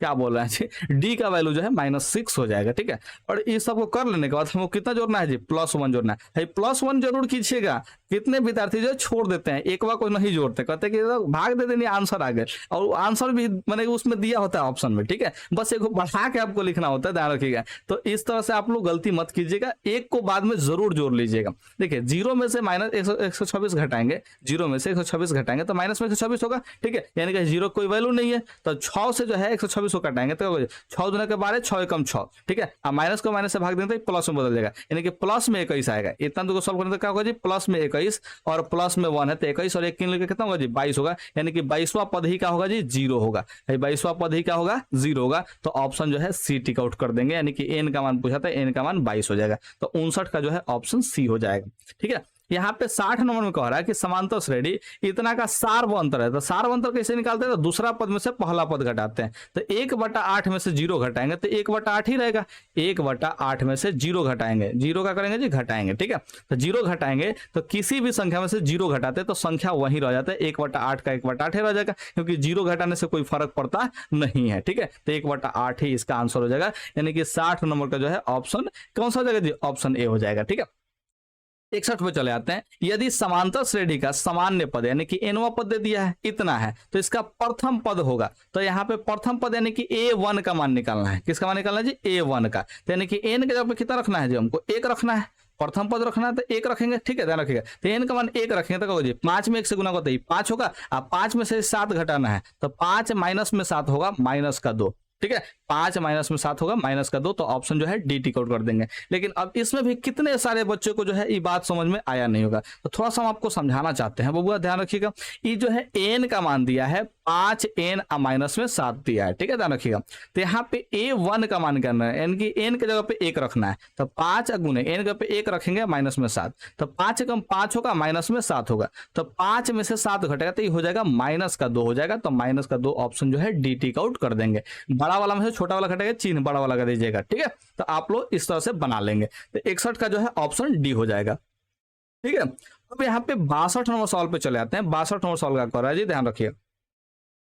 क्या बोल रहे हैं जी, डी का वैल्यू जो है -6 हो जाएगा, ठीक है। और इस सबको कर लेने के बाद हमको कितना जोड़ना है जी? +1 जोड़ना है। +1 जरूर कीजिएगा। कितने विद्यार्थी जो छोड़ देते हैं, एक बार कोई नहीं जोड़ते, कहते हैं कि भाग दे देनी आंसर आ गए, और आंसर भी मैंने उसमें दिया होता है ऑप्शन में, ठीक है, बस एक बढ़ा के आपको लिखना होता है, ध्यान रखिएगा। तो इस तरह से आप लोग गलती मत कीजिएगा, एक को बाद में जरूर जोड़ लीजिएगा। देखिए 0 में से -126 घटाएंगे, 0 में से 126 घटाएंगे तो माइनस में 126 होगा, ठीक है, यानी कि 0 कोई वैल्यू नहीं है। तो 6 से जो है 126 को काटेंगे तो 6 दूना के 12, 6 एकम 6, ठीक है। अब माइनस को माइनस से भाग देंगे तो प्लस में बदल जाएगा, यानी कि प्लस में 21 आएगा। इतना तो सॉल्व करने तो क्या होगा जी? प्लस में 21 और प्लस में 1 है तो 21 और 1 किन लेके कितना होगा जी? 22 होगा, यानी कि 22वां पद ही क्या होगा जी? 0 होगा। 22वां पद ही क्या होगा? 0 होगा। तो ऑप्शन जो है सी टिक आउट कर देंगे, यानी कि n का मान पूछा था, n का मान 22 हो जाएगा, तो 59 का जो है ऑप्शन सी हो जाएगा, ठीक है। यहाँ पे 60 नंबर में कह रहा है कि समांतर श्रेणी इतना का सार्व अंतर है। तो सार्व अंतर कैसे निकालते हैं? तो दूसरा पद में से पहला पद घटाते हैं, तो 1/8 में से 0 घटाएंगे तो 1/8 ही रहेगा। 1/8 में से 0 घटाएंगे, 0 का करेंगे जी? घटाएंगे, ठीक है। तो 0 घटाएंगे तो किसी भी संख्या में से 0 घटाते तो संख्या वही रह जाता है, 1/8 का 1/8 ही रह जाएगा, क्योंकि 0 घटाने से कोई फर्क पड़ता नहीं है, ठीक है। तो 1/8 ही इसका आंसर हो जाएगा, यानी कि 60 नंबर का जो है ऑप्शन कौन सा हो जाएगा जी? ऑप्शन ए हो जाएगा, ठीक है। 61 पे चले आते हैं। यदि समांतर श्रेणी का सामान्य पद यानी कि nवां पद दे दिया है, इतना है, तो इसका प्रथम पद होगा। तो यहाँ पे प्रथम पद यानी कि a1 का मान निकालना है। किसका मान निकालना है जी? a1 का। तो यानी कि n के जगह पे कितना रखना है जी? हमको 1 रखना है। प्रथम पद रखना है तो 1 रखेंगे, ठीक है, ध्यान रखिएगा। तो n का मान 1 रखेंगे तो जी 5 में 1 से गुना होता है 5 होगा। अब 5 में से 7 घटाना है तो 5 माइनस में 7 होगा -2, ठीक है। 5 माइनस में 7 होगा -2, तो ऑप्शन जो है डी टिक आउट कर देंगे। लेकिन अब इसमें भी कितने सारे बच्चों को जो है ये बात समझ में आया नहीं होगा, तो थोड़ा सा हम आपको समझाना चाहते हैं बबुआ, ध्यान रखिएगा। ये जो है n का मान दिया है 5n माइनस में 7 दिया है, ठीक है, ध्यान रखिएगा। तो यहाँ पे a1 का मान करना है, यानी कि n के जगह पे 1 रखना है। तो 5 गुने n के जगह पे 1 रखेंगे -7, तो 5 कम 5 होगा, माइनस में 7 होगा। तो 5 में से 7 घटेगा तो ये हो जाएगा -2 हो जाएगा। तो -2 ऑप्शन जो है डी टिक आउट कर देंगे। बड़ा वाला में से छोटा वाला घटेगा, चिन्ह बड़ा वाला कर दीजिएगा, ठीक है। तो आप लोग इस तरह से बना लेंगे। तो 61 का जो है ऑप्शन डी हो जाएगा, ठीक है। अब यहाँ पे 62 नंबर सवाल पे चले आते हैं। 62 नंबर सवाल का कर रहा है जी, ध्यान रखिए।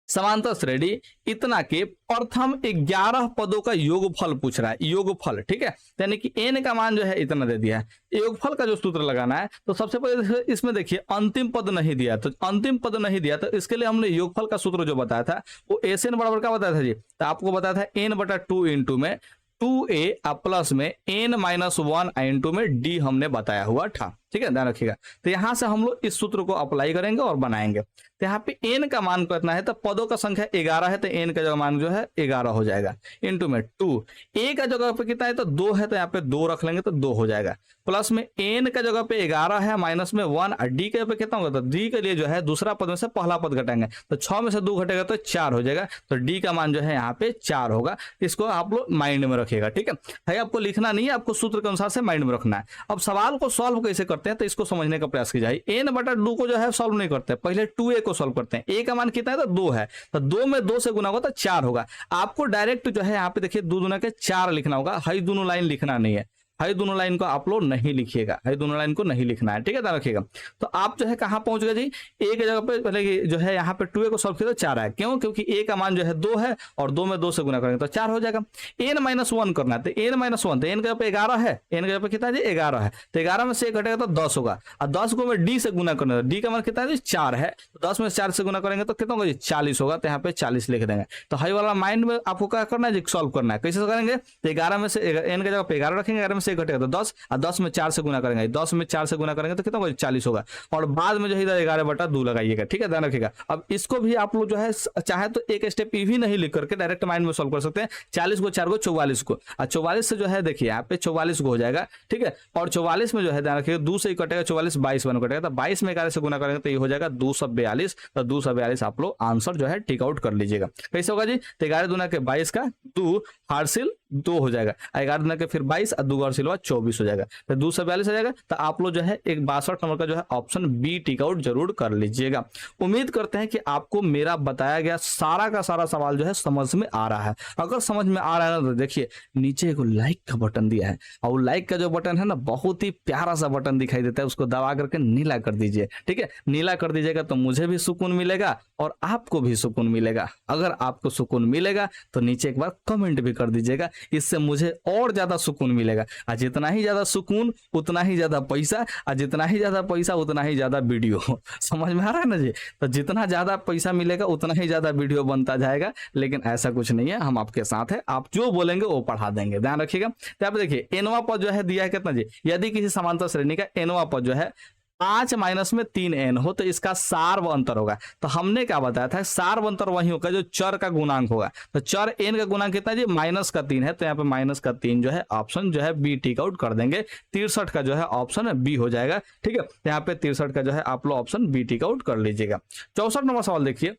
समांतर श्रेणी इतना के प्रथम 11 पदों का योगफल पूछ रहा है, योगफल, ठीक है, यानी कि n का मान जो है इतना दे दिया है। योगफल का जो सूत्र लगाना है, तो सबसे पहले इसमें देखिए अंतिम पद नहीं दिया, तो अंतिम पद नहीं दिया तो इसके लिए हमने योगफल का सूत्र जो बताया था वो एस एन बराबर का बताया था जी, तो आपको बताया था n/2 इंटू में 2a प्लस में n-1 इंटू में d हमने बताया हुआ था, ठीक है, ध्यान रखिएगा। तो यहां से हम लोग इस सूत्र को अप्लाई करेंगे और बनाएंगे। तो यहाँ पे n का मान कितना है, तो पदों का संख्या 11 है, तो n का जगह मान जो है 11 हो जाएगा, इंटू में 2, a का जगह पे कितना है तो 2 है, तो यहाँ पे 2 रख लेंगे तो 2 हो जाएगा, प्लस में n का जगह पे 11 है, माइनस में 1, और d के पे कितना होगा, तो d के लिए जो है दूसरा पद में से पहला पद घटाएंगे, तो 6 में से 2 घटेगा तो 4 हो जाएगा, तो d का मान जो है यहाँ पे 4 होगा। इसको आप लोग माइंड में रखिएगा, ठीक है भाई, आपको लिखना नहीं है, आपको सूत्र के अनुसार से माइंड में रखना है। अब सवाल को सॉल्व कैसे करते हैं, तो इसको समझने का प्रयास कीजिए। n/2 को जो है सॉल्व नहीं करते, पहले 2a को सॉल्व करते हैं। a का मान कितना है, तो 2 है, तो 2 में 2 से गुना होगा तो 4 होगा। आपको डायरेक्ट जो है यहाँ पे देखिए 2 दूना के 4 लिखना होगा, हाई दोनों लाइन लिखना नहीं है, हाई दोनों लाइन को आप लोग नहीं लिखिएगा, हाई दोनों लाइन को नहीं लिखना है, ठीक है, ध्यान रखिएगा। तो आप जो है कहाँ पहुंच गए जी, ए की जगह पे पहले जो है यहाँ पे 2a को सॉल्व किया तो 4 है, क्यों, क्योंकि a का मान जो है 2 है और 2 में 2 से गुना करेंगे तो 4 हो जाएगा। n-1 करना है, तो n-1 तो n के जगह पे 11 है, n के जगह पे कितना है जी 11 है, तो 11 में से 1 घटेगा तो 10 होगा, और 10 को में d से गुना करना है, d का मान कितना है जी 4 है, तो 10 में 4 से गुना करेंगे तो कितना होगा जी 40 होगा, तो यहाँ पे 40 लिख देंगे। तो हाई वाला माइंड में आपको क्या करना है जी, सॉल्व करना है। कैसे करेंगे, तो 11 में से n के जगह पे 11 रखेंगे, 11 में से 1 घटेगा तो 10, और 10 में 4 से गुना करेंगे, 10 में 4 से गुना करेंगे तो कितना होगा 40 होगा, और बाद में जो है इधर 11/2 लगाइएगा, ठीक है, ध्यान रखिएगा। अब इसको भी आप लोग जो है चाहे तो एक स्टेप ई भी नहीं लिख करके डायरेक्ट माइंड में सॉल्व कर सकते हैं। 40 को 4 को 44 को, और 44 से जो है देखिए यहाँ पे 44 को हो जाएगा, ठीक है, और 44 में जो है ध्यान रखिएगा 2 से ही कटेगा, 44 22 बन कटेगा, तो 22 में 11 से गुना करेंगे तो ये हो जाएगा 242, तो 242 आप लोग आंसर जो है टिक आउट कर लीजिएगा। कैसे होगा जी, तो 11 दूना के 22 का 2 हासिल 2 हो जाएगा, 11 दूना के फिर 22 और 2 हासिल 24 हो जाएगा, तो 242 हो जाएगा। तो आप लोग जो है एक 62 नंबर का जो है ऑप्शन बी टिक आउट जरूर कर लीजिएगा। उम्मीद करते हैं कि आपको मेरा बताया गया सारा का सारा सवाल जो है समझ में आ रहा है। अगर समझ में आ रहा है ना तो देखिए नीचे एक लाइक का बटन दिया है, और लाइक का जो बटन है ना बहुत ही प्यारा सा बटन दिखाई देता है, उसको दबा करके नीला कर दीजिए, ठीक है, नीला कर दीजिएगा तो मुझे भी सुकून मिलेगा और आपको भी सुकून मिलेगा। अगर आपको सुकून मिलेगा तो नीचे एक बार कमेंट भी कर दीजिएगा, इससे मुझे और ज्यादा सुकून मिलेगा, और जितना ही ज्यादा सुकून उतना ही ज्यादा पैसा, और जितना ही ज्यादा पैसा उतना ही ज्यादा वीडियो। समझ में आ रहा है ना जी, तो जितना ज्यादा पैसा मिलेगा उतना ही ज्यादा वीडियो बनता जाएगा, लेकिन ऐसा कुछ नहीं है, हम आपके साथ है, आप जो बोलेंगे वो पढ़ा देंगे, ध्यान रखिएगा। तो आप देखिए एनवा पद जो है दिया है कितना जी, यदि किसी समांतर श्रेणी का एनवा पद जो है 5 माइनस में 3n हो तो इसका सार्व अंतर होगा। तो हमने क्या बताया था, सार्व अंतर वही होगा जो चर का गुणांक होगा, तो चर n का गुणांक कितना जी -3 है, तो यहाँ पे -3 जो है ऑप्शन जो है बी टिक आउट कर देंगे। 63 का जो है ऑप्शन बी हो जाएगा, ठीक है, यहाँ पे 63 का जो है आप लोग ऑप्शन बी टिक आउट कर लीजिएगा। 64 नंबर सवाल देखिए,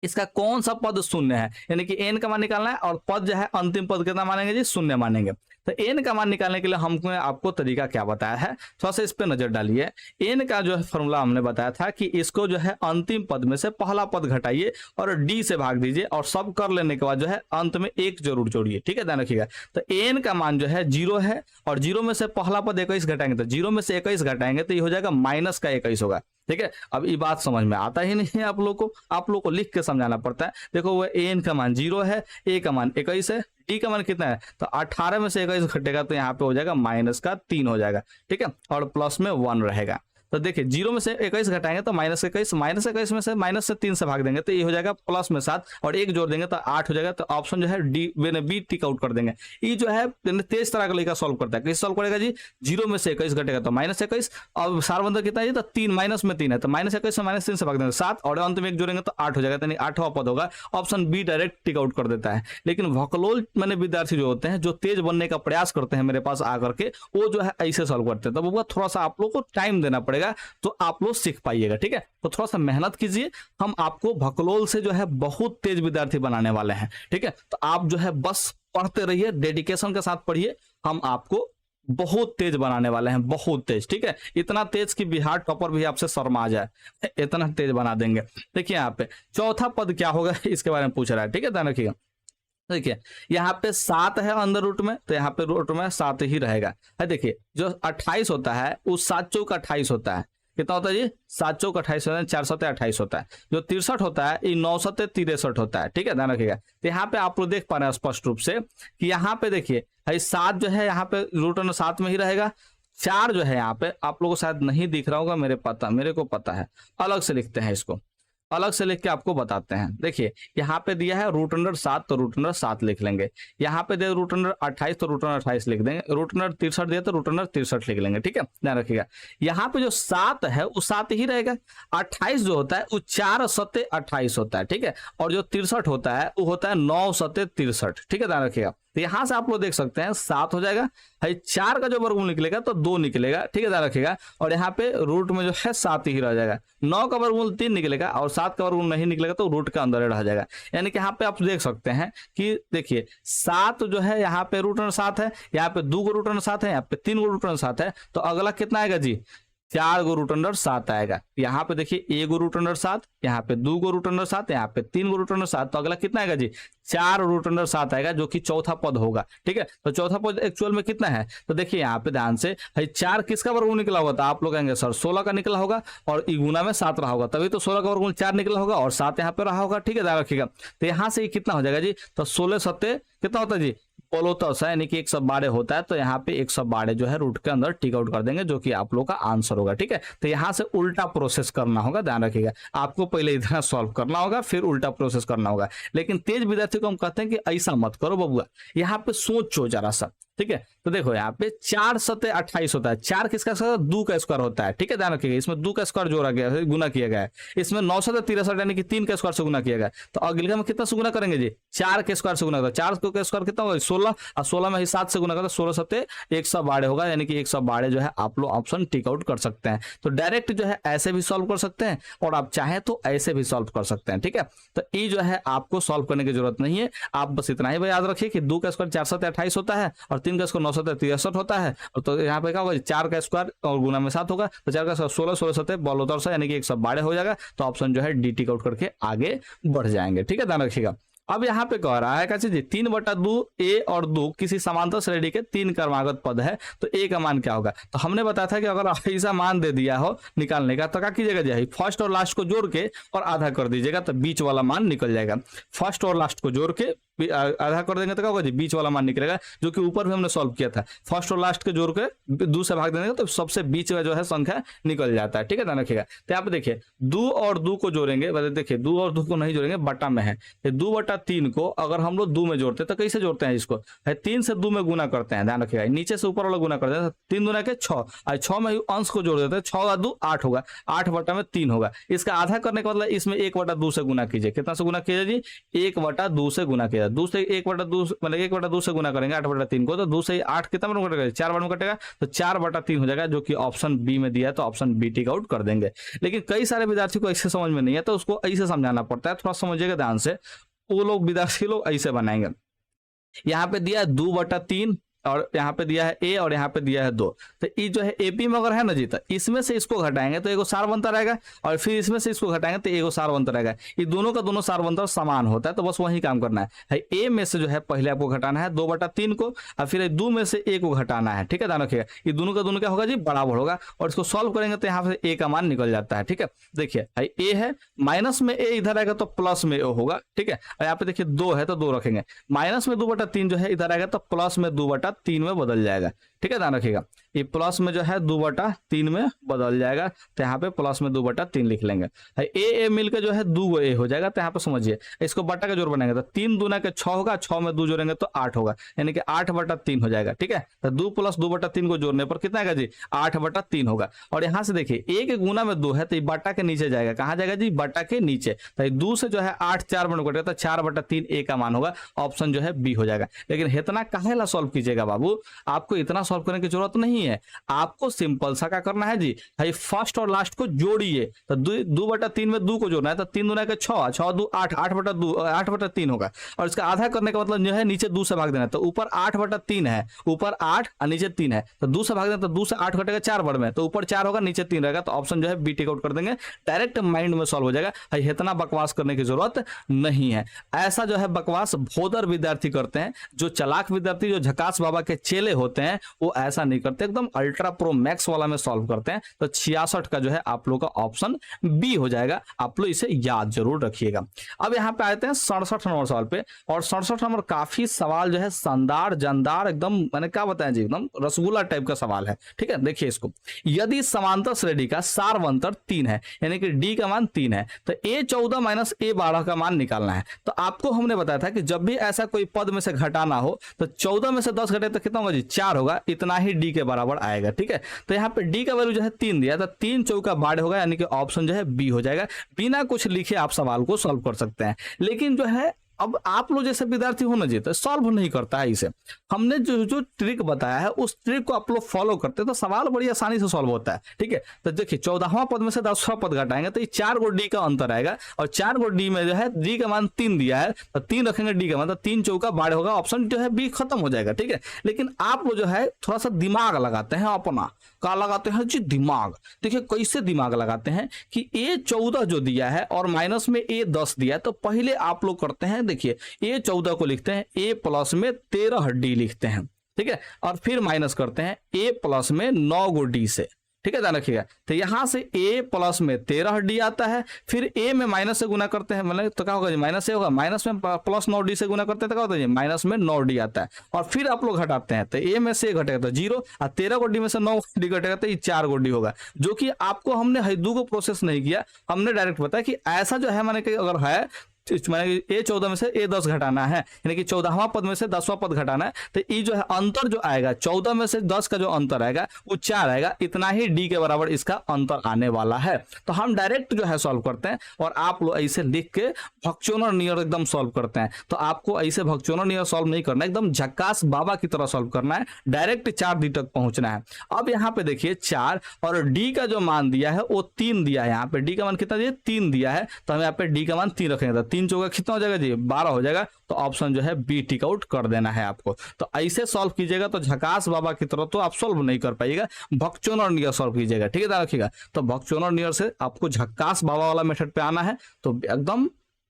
इसका कौन सा पद शून्य है, यानी कि n का मान निकालना है, और पद जो है अंतिम पद कितना मानेंगे जी, शून्य मानेंगे। तो n का मान निकालने के लिए हमको आपको तरीका क्या बताया है, थोड़ा सा इस पे नजर डालिए। n का जो है फॉर्मूला हमने बताया था कि इसको जो है अंतिम पद में से पहला पद घटाइए और d से भाग दीजिए, और सब कर लेने के बाद जो है अंत में 1 जरूर जोड़िए, ठीक है, ध्यान रखिएगा। तो n का मान जो है 0 है, और 0 में से पहला पद 21 घटाएंगे, तो 0 में से 21 घटाएंगे तो ये हो जाएगा -21 होगा, ठीक है। अब ये बात समझ में आता ही नहीं है आप लोग को लिख के समझाना पड़ता है। देखो वो n का मान 0 है, a का मान 21 है, d का मान कितना है, तो 18 में से 21 घटेगा तो यहाँ पे हो जाएगा -3 हो जाएगा, ठीक है, और प्लस में 1 रहेगा। तो देखिए 0 में से 21 घटाएंगे तो -21, -21 में से -3 से भाग देंगे तो ये हो जाएगा प्लस में 7, और 1 जोड़ देंगे तो 8 हो जाएगा। तो ऑप्शन जो है डी बी टिक आउट कर देंगे। ये जो है तेज तरह का लड़का सॉल्व करता है, कैसे सॉल्व करेगा जी, 0 में से 21 घटेगा तो -21, और सारबंदर कितना है तो 3 माइनस में 3 है, तो -21 से -3 से भाग देंगे 7, और अंत में 1 जोड़ेंगे तो 8 हो जाएगा, यानी 8वां पद होगा। Option B direct tick out कर देता है। लेकिन भकलोल मैंने विद्यार्थी जो होते हैं, जो तेज बनने का प्रयास करते हैं मेरे पास आकर के, वो जो है ऐसे सॉल्व करते हैं, तो वो थोड़ा सा आप लोग को टाइम देना पड़ेगा, तो आप लोग सीख पाइएगा, ठीक है। तो थोड़ा सा मेहनत कीजिए, हम आपको भकलोल से जो है बहुत तेज विद्यार्थी बनाने वाले हैं, ठीक है। तो आप जो है बस पढ़ते रहिए, डेडिकेशन के साथ पढ़िए, हम आपको बहुत तेज बनाने वाले हैं, बहुत तेज, ठीक है, इतना तेज कि बिहार टॉपर भी आपसे शर्मा जाए, इतना तेज बना देंगे। देखिए यहाँ पे चौथा पद क्या होगा इसके बारे में पूछ रहा है, ठीक है, ध्यान रखिएगा। देखिए यहाँ पे 7 है अंदर रूट में, तो यहाँ पे रूट में 7 ही रहेगा। है देखिए जो 28 होता है वो 7 चौक 28 होता है, कितना होता है जी, 7 चौक 28 होता है, 4 सत्ते 28 होता है। जो 63 होता है ये 9 सत्ते 63 होता है, ठीक है, ध्यान रखिएगा। तो यहाँ पे आप लोग देख पा रहे हैं स्पष्ट रूप से कि यहाँ पे देखिए 7 जो है यहाँ पे रूट अंडर 7 में ही रहेगा। 4 जो है यहाँ पे आप लोगों को शायद नहीं दिख रहा होगा, मेरे को पता है, अलग से लिखते हैं इसको, अलग से लिख के आपको बताते हैं। देखिए यहाँ पे दिया है रूट अंडर 7 तो रूट अंडर 7 लिख लेंगे, यहाँ पे दिया रूट अंडर 28 तो रूट अंडर 28 लिख देंगे, रूट अंडर 63 दिया तो रूट अंडर 63 लिख लेंगे, ठीक है, ध्यान रखिएगा। यहाँ पे जो 7 है वो 7 ही रहेगा, 28 जो होता है वो 4 सत्ते 28 होता है, ठीक है, और जो 63 होता है वो होता है 9 सत्ते 63, ठीक है, ध्यान रखिएगा। तो यहां से आप लोग देख सकते हैं 7 हो जाएगा, 4 का जो वर्गमूल निकलेगा तो 2 निकलेगा, ठीक है, ध्यान रखिएगा। और यहाँ पे रूट में जो है 7 ही रह जाएगा, 9 का वर्गमूल 3 निकलेगा और 7 का वर्गमूल नहीं निकलेगा तो रूट के अंदर रह जाएगा। यानी कि यहाँ पे आप देख सकते हैं कि देखिए 7 जो है यहाँ पे रूट अंडर 7 है, यहाँ पे 2 को रूट अंडर 7 है, यहाँ पे 3 को रूट अंडर 7 है, तो अगला कितना आएगा जी, 4 गो रूट अंडर 7 आएगा। यहाँ पे देखिए 1 गो रूट अंडर 7, यहाँ पे 2 गो रूट अंडर 7, यहाँ पे 3 गो रूट अंडर 7, तो अगला कितना आएगा जी, 4 रूट अंडर 7 आएगा, जो कि चौथा पद होगा, ठीक है। तो चौथा पद एक्चुअल में कितना है, तो देखिए यहाँ पे ध्यान से 4 किसका वर्गमूल निकला होगा, तो आप लोग कहेंगे सर 16 का निकला होगा और गुना में 7 रहा होगा, तभी तो 16 का वर्गमूल 4 निकला होगा और 7 यहाँ पे रहा होगा, ठीक है, ध्यान रखिएगा। तो यहाँ से कितना हो जाएगा जी, तो 16 सत्ते कितना होता है जी, 15 यानी कि 112 होता है। तो यहाँ पे 112 जो है रूट के अंदर टिक आउट कर देंगे, जो कि आप लोग का आंसर होगा, ठीक है। तो यहाँ से उल्टा प्रोसेस करना होगा, ध्यान रखिएगा, आपको पहले इतना सॉल्व करना होगा फिर उल्टा प्रोसेस करना होगा। लेकिन तेज विद्यार्थी को हम कहते हैं कि ऐसा मत करो बबुआ, यहाँ पे सोचो जरा सा, ठीक है। तो देखो यहाँ पे 4 सत्ते 28 होता है, 4 किसका स्क्वायर, 2 का स्क्वायर होता है, ठीक है, ध्यान रखिएगा। इसमें 2 का स्क्वायर जोड़ा गया है, गुना किया गया है। इसमें 9 सत्ते 63 यानी कि 3 के स्क्वायर से गुना किया गया। तो अगले में कितना से गुना करेंगे जी, 4 के स्क्वायर से गुना करेंगे। 4 के स्क्वायर कितना होगा, 16, और 16 में ही 7 से गुना करें, 16 सत्ते 112 होगा, यानी कि 112 जो है आप लोग ऑप्शन टिक आउट कर सकते हैं। तो डायरेक्ट जो है ऐसे भी सॉल्व कर सकते हैं और आप चाहें तो ऐसे भी सॉल्व कर सकते हैं, ठीक है। तो ये जो है आपको सॉल्व करने की जरूरत नहीं है, आप बस इतना ही याद रखिए कि 2 का स्क्वायर 4 सत्ते 28 होता है और 3 का स्क्वायर 9 सत्ते 63 होता है। तो यहाँ पे क्या होगा, 4 का स्क्वायर और गुना में 7 होगा, तो 4 का स्क्वायर 16, 16 सत्ते 72 यानी कि 112 हो जाएगा। तो ऑप्शन जो है डी टिक आउट करके आगे बढ़ जाएंगे, ठीक है, ध्यान रखिएगा। अब यहाँ पे कह रहा है कैसे जी, 3/2 ए और 2 किसी समांतर श्रेणी के 3 क्रमागत पद है, तो ए का मान क्या होगा। तो हमने बताया था कि अगर ऐसा मान दे दिया हो निकालने का तो क्या कीजिएगा जी, फर्स्ट और लास्ट को जोड़ के और आधा कर दीजिएगा, तो बीच वाला मान निकल जाएगा। फर्स्ट और लास्ट को जोड़ के आधा कर देंगे तो क्या होगा जी, बीच वाला मान निकलेगा, जो कि ऊपर भी हमने सॉल्व किया था। फर्स्ट और लास्ट के जोड़ के 2 से भाग देंगे तो सबसे बीच में जो है संख्या निकल जाता है, ठीक है, ध्यान रखिएगा। तो यहाँ पे देखिए 2 और 2 को जोड़ेंगे, देखिए 2 और 2 को नहीं जोड़ेंगे, बटा में है, 2/3 को अगर हम लोग 2 में जोड़ते हैं तो कैसे जोड़ते हैं इसको, 3 से 2 में गुना करते हैं, ध्यान रखिएगा, नीचे से ऊपर वाला गुना करते हैं, 3 दूना के 6 और 6 में अंश को जोड़ देते हैं, 6 का 2 8 होगा, 8/3 होगा। इसका आधा करने का मतलब इसमें 1/2 से गुना कीजिए, कितना से गुना कीजिए जी, 1/2 से गुना कीजिए, 2 से 1/2 मतलब 1/2 से गुना करेंगे 8/3 को, तो 2 से 8 कितना में कटेगा, 4 बार में कटेगा, तो 4/3 हो जाएगा, जो कि ऑप्शन बी में दिया है, तो ऑप्शन बी टिक आउट कर देंगे। लेकिन कई सारे विद्यार्थी को ऐसे समझ में नहीं है, तो उसको ऐसे समझाना पड़ता है, थोड़ा समझिएगा ध्यान से, वो लोग विद्यार्थी लोग ऐसे बनाएंगे। यहाँ पे दिया 2/3 और यहाँ पे दिया है ए और यहाँ पे दिया है 2, तो ये जो है एपी में अगर है ना जी, तो इसमें से इसको घटाएंगे तो एगो सार बनता रहेगा, और फिर इसमें से इसको घटाएंगे तो एगो सार बनता रहेगा। ये दोनों का दोनों सार बनता समान होता है, तो बस वही काम करना है। ए में से जो है पहले आपको घटाना है 2/3 को, और फिर 2 में से ए को घटाना है, ठीक है, ध्यान रखिएगा। ये दोनों का दोनों क्या होगा जी, बराबर होगा, और इसको सॉल्व करेंगे तो यहाँ से ए का मान निकल जाता है, ठीक है। देखिए ए है, माइनस में ए इधर आएगा तो प्लस में ए होगा, ठीक है। और यहाँ पे देखिए 2 है तो 2 रखेंगे, माइनस में 2/3 जो है इधर आएगा तो प्लस में 2/3 में बदल जाएगा, ठीक है, ध्यान रखिएगा। ये प्लस में जो है 2/3 में बदल जाएगा, तो यहाँ पे प्लस में 2/3 लिख लेंगे। ए मिलकर जो है 2 ए हो जाएगा, तो यहाँ पे समझिए इसको बटा का जोड़ बनाएंगे तो 3 दूना के 6 होगा, 6 में 2 जोड़ेंगे तो 8 होगा, यानी कि 8/3 हो जाएगा, ठीक है। तो 2 + 2/3 को जोड़ने पर कितना आएगा जी, 8/3 होगा। और यहाँ से देखिए ए के गुना में 2 है, तो ये बटा के नीचे जाएगा, कहाँ जाएगा जी, बटा के नीचे। तो 2 से जो है 8 4 में कटेगा, तो 4/3 ए का मान होगा, ऑप्शन जो है बी हो जाएगा। लेकिन इतना काहेला सॉल्व कीजिएगा बाबू, आपको इतना सॉल्व करने की जरूरत नहीं है। आपको सिंपल सा क्या करना है जी, भाई फर्स्ट और लास्ट को जोड़िए, तो 2/3 में 2 को जोड़ना है, तो 3 दूना के 6, 6 2 8, 8/3 होगा। और इसका आधा करने का मतलब जो है नीचे 2 से भाग देना है, तो ऊपर 8/3 है, ऊपर 8 और नीचे 3 है, तो 2 से भाग देना, तो 2 से 8 घटेगा 4 बार में, तो ऊपर 4 होगा नीचे 3 रहेगा, तो ऑप्शन जो है बी टिक आउट कर देंगे, डायरेक्ट माइंड में सॉल्व हो जाएगा। भाई इतना बकवास करने की जरूरत नहीं है। ऐसा जो है बकवास भोदर विद्यार्थी करते हैं, जो चालाक विद्यार्थी, जो झकास बाबा के चेले होते हैं, वो ऐसा नहीं करते, एकदम अल्ट्रा प्रो मैक्स वाला में सॉल्व करते हैं। तो 66 का जो है आप लोग का ऑप्शन बी हो जाएगा, आप लोग इसे याद जरूर रखिएगा। अब यहाँ पे आते हैं 67 नंबर सवाल पे, और 67 नंबर काफी सवाल जो है शानदार जानदार, एकदम मैंने क्या बताया जी, एकदम रसगुल्ला टाइप का सवाल है। ठीक है, देखिए इसको, यदि समांतर श्रेणी का सार्वंतर 3 है, यानी कि डी का मान 3 है, तो a14 माइनस a12 का मान निकालना है। तो आपको हमने बताया था कि जब भी ऐसा कोई पद में से घटाना हो तो 14 में से 10 घटे तो कितना होगा जी, 4 होगा, इतना ही डी के बराबर आएगा। ठीक है, तो यहाँ पे डी का वैल्यू जो है 3 दिया, तो 3 चौका 12 होगा, यानी कि ऑप्शन जो है बी हो जाएगा। बिना कुछ लिखे आप सवाल को सॉल्व कर सकते हैं। लेकिन जो है अब आप लोग जैसे विद्यार्थी हो ना जी, तो सॉल्व नहीं करता है इसे। हमने जो जो ट्रिक बताया है उस ट्रिक को आप लोग फॉलो करते हैं तो सवाल बड़ी आसानी से सॉल्व होता है। ठीक है, तो देखिए 14वां पद में से 10वां पद घटाएंगे तो ये 4 गो डी का अंतर आएगा, और 4 गो डी में जो है डी का मान 3 दिया है, तो 3 रखेंगे डी का मान, तो 3 चौका 12 होगा, ऑप्शन जो है बी खत्म हो जाएगा। ठीक है, लेकिन आप लोग जो है थोड़ा सा दिमाग लगाते हैं, अपना का लगाते हैं जी दिमाग। देखिए कैसे दिमाग लगाते हैं कि a14 जो दिया है और माइनस में a10 दिया है, तो पहले आप लोग करते हैं, देखिए a14 को लिखते हैं a प्लस में 13 डी लिखते हैं। ठीक है, और फिर माइनस करते हैं a प्लस में 9 गो डी से। ठीक है, ध्यान रखिएगा। तो यहां से a प्लस में 13 डी आता है, फिर a में माइनस से गुना करते हैं, मतलब तो क्या होगा जी, माइनस से होगा, माइनस में प्लस 9 डी से गुना करते हैं तो क्या होता है जी, माइनस में 9 डी आता है, और फिर आप लोग घटाते हैं, तो a में से घटेगा तो 0, और 13 गो डी में से 9 डी घटेगा तो ये 4 गो डी होगा। जो कि आपको हमने हैदू को प्रोसेस नहीं किया, हमने डायरेक्ट बताया कि ऐसा जो है, माने कि अगर है मैंने a14 में से a10 घटाना है, यानी कि 14वां पद में से 10वां पद घटाना है, तो ये जो है अंतर जो आएगा 14 में से 10 का जो अंतर आएगा वो 4 आएगा, इतना ही डी के बराबर इसका अंतर आने वाला है। तो हम डायरेक्ट जो है सॉल्व करते हैं, और आप लोग ऐसे लिख के भक्चोनर नियर एकदम सॉल्व करते हैं। तो आपको ऐसे भक्चोनर नियर सॉल्व नहीं करना, एकदम झक्कास बाबा की तरह सॉल्व करना है, डायरेक्ट 4 डी तक पहुंचना है। अब यहाँ पे देखिए 4 और डी का जो मान दिया है वो 3 दिया है, यहाँ पे डी का मान कितना दिया, 3 दिया है, तो हम यहाँ पे डी का मान 3 रखेंगे, 3 चौका कितना हो जाएगा जी, 12 हो जाएगा। तो ऑप्शन जो है बी टिक आउट कर देना है आपको। तो ऐसे सॉल्व कीजिएगा, तो झकास बाबा की तरह तो आप सॉल्व नहीं कर पाइएगा, भक्चोनर नियर सॉल्व कीजिएगा। ठीक है, ध्यान रखिएगा। तो भक्चोनर नियर से आपको झकास बाबा वाला मेथड पे आना है, तो एकदम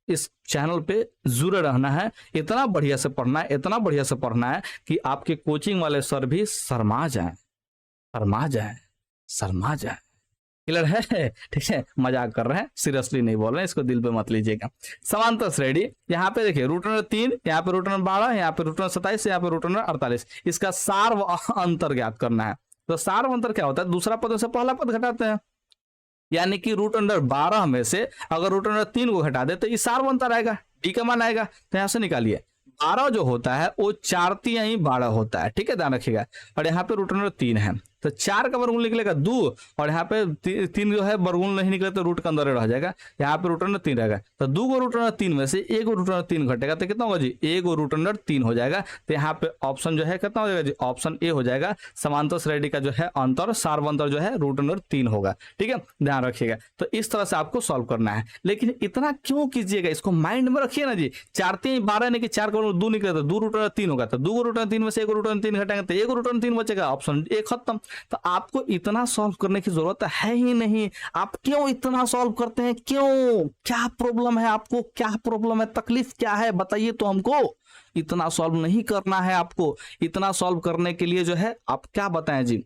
इस चैनल पे जुड़े रहना है, इतना बढ़िया से पढ़ना है, इतना बढ़िया से पढ़ना है कि आपके कोचिंग वाले सर भी शर्मा जाए, शर्मा जाए, शर्मा जाए। क्लियर है? ठीक है, मजाक कर रहे हैं, सीरियसली नहीं बोल रहे हैं, इसको दिल पे मत लीजिएगा। समांतर श्रेणी, यहाँ पे देखिए रूट नंबर 3, यहाँ पे रूट नंबर 12, यहाँ पे रूट नंबर 27, यहाँ पे रूट नंबर 48, इसका सार्व अंतर ज्ञात करना है। तो सार्व अंतर क्या होता है, दूसरा पद से पहला पद घटाते हैं, यानी कि रूट अंडर 12 में से अगर रूट अंडर 3 को घटा दे तो ये सार्व अंतर आएगा, डी का मान आएगा। तो यहां से निकालिए, 12 जो होता है वो 4 तिहाई ही 12 होता है। ठीक है, ध्यान रखिएगा। और यहाँ पे रूट अंडर 3 है, तो 4 का वर्गमूल निकलेगा 2, और यहाँ पे 3 जो है वर्गमूल नहीं निकले तो रूट के अंदर रह जाएगा, यहाँ पे रूट अंडर 3 रहेगा। तो 2 गो रूट अंडर 3 में से 1 गो रूट अंडर 3 घटेगा तो कितना होगा जी, 1 गो रूट अंडर 3 हो जाएगा। तो यहाँ पे ऑप्शन जो है कितना हो जाएगा जी, ऑप्शन ए हो जाएगा। समांतर श्रेणी का जो है अंतर, सार्वंतर जो है रूट अंडर 3 होगा। ठीक है, ध्यान रखिएगा। तो इस तरह से आपको सॉल्व करना है, लेकिन इतना क्यों कीजिएगा, इसको माइंड में रखिए ना जी। 4 3 12 यानी कि 4 का 2 निकले तो 2 रूट अंडर 3 होगा, तो 2 रूट अंडर 3 में से 1 रूट अंडर 3 घटाएंगे तो 1 रूट अंडर 3 बचेगा, ऑप्शन ए खत्म। तो आपको इतना सॉल्व करने की जरूरत है ही नहीं। आप क्यों इतना सॉल्व करते हैं, क्यों, क्या प्रॉब्लम है आपको, क्या प्रॉब्लम है, तकलीफ क्या है, बताइए तो हमको। इतना सॉल्व नहीं करना है आपको। इतना सॉल्व करने के लिए जो है आप क्या बताएं जी,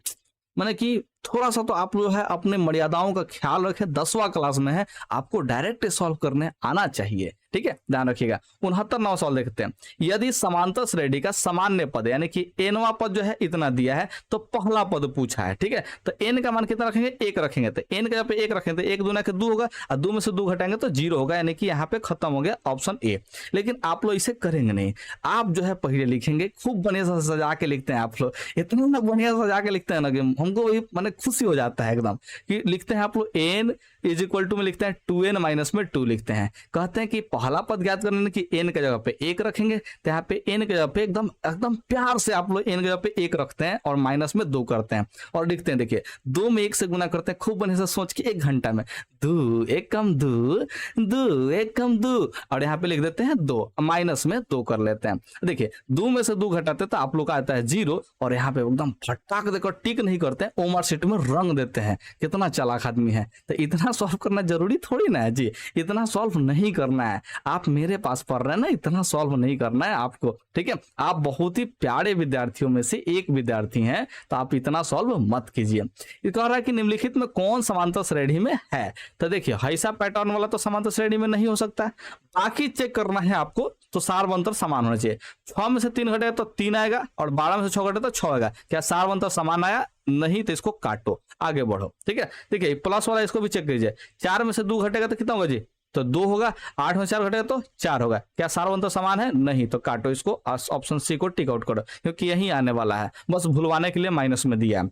माने कि थोड़ा सा तो आप जो है अपने मर्यादाओं का ख्याल रखें। 10वां क्लास में है, आपको डायरेक्ट सॉल्व करने आना चाहिए। ठीक है, ध्यान रखिएगा। 69वां सवाल देखते हैं। यदि समांतर श्रेणी का सामान्य पद यानी कि एनवा पद जो है इतना दिया है, तो पहला पद पूछा है। ठीक है, तो एन का मान कितना रखेंगे, 1 रखेंगे, तो एन का जब 1 रखेंगे तो 1 दूना के 2 होगा, और 2 में से 2 घटाएंगे तो 0 होगा, यानी कि यहाँ पे खत्म हो गया ऑप्शन ए। लेकिन आप लोग इसे करेंगे नहीं, आप जो है पहले लिखेंगे, खूब बढ़िया से सजा के लिखते हैं आप लोग, इतना ना बढ़िया सजा के लिखते हैं ना कि हमको मैंने खुशी हो जाता है एकदम, कि लिखते हैं आप लोग एन इज इक्वल टू में लिखते हैं 2n माइनस में 2 लिखते हैं। कहते हैं कि पहला पद ज्ञात करने की n के जगह पे 1 रखेंगे, तो यहाँ पे n के जगह पे एकदम एकदम प्यार से आप लोग n के जगह पे 1 रखते हैं और माइनस में 2 करते हैं और लिखते हैं। देखिए 2 में 1 से गुना करते हैं, खूब बढ़िया से सोच के 1 घंटा में 2 1 कम 2 2 1 कम 2, और यहाँ पे लिख देते हैं 2, माइनस में 2 कर लेते हैं। देखिए 2 में से 2 घटाते तो आप लोग का आता है 0, और यहाँ पे एकदम फटाक देकर टिक नहीं करते हैं, ओ मार्कशीट में रंग देते हैं। कितना चालाक आदमी है। तो इतना सॉल्व करना जरूरी थोड़ी ना है जी, इतना सॉल्व नहीं करना है। आप मेरे पास पढ़ रहे हैं ना, इतना सॉल्व नहीं करना है आपको, ठीक है। आप बहुत ही प्यारे विद्यार्थियों में से एक विद्यार्थी हैं, तो आप इतना सॉल्व मत कीजिए। ये कह रहा है कि निम्नलिखित में कौन समांतर श्रेणी में है। तो देखिए ऐसा पैटर्न वाला तो समांतर श्रेणी में नहीं हो सकता है, बाकी चेक करना है आपको। तो सार्वंतर समान होना चाहिए। 6 में से 3 घटेगा तो 3 आएगा, और 12 में से 6 घटेगा तो 6 आएगा। क्या सार्वंतर समान आया? नहीं, तो इसको काटो, आगे बढ़ो, ठीक है। देखिए प्लस वाला इसको भी चेक कीजिए। 4 में से 2 घटेगा तो कितना होगा जी? तो 2 होगा। 8 में 4 घटेगा तो 4 होगा। क्या सार्वंतर समान है? नहीं, तो काटो इसको, ऑप्शन सी को टिक आउट करो, क्योंकि यही आने वाला है, बस भुलवाने के लिए माइनस में दिया है।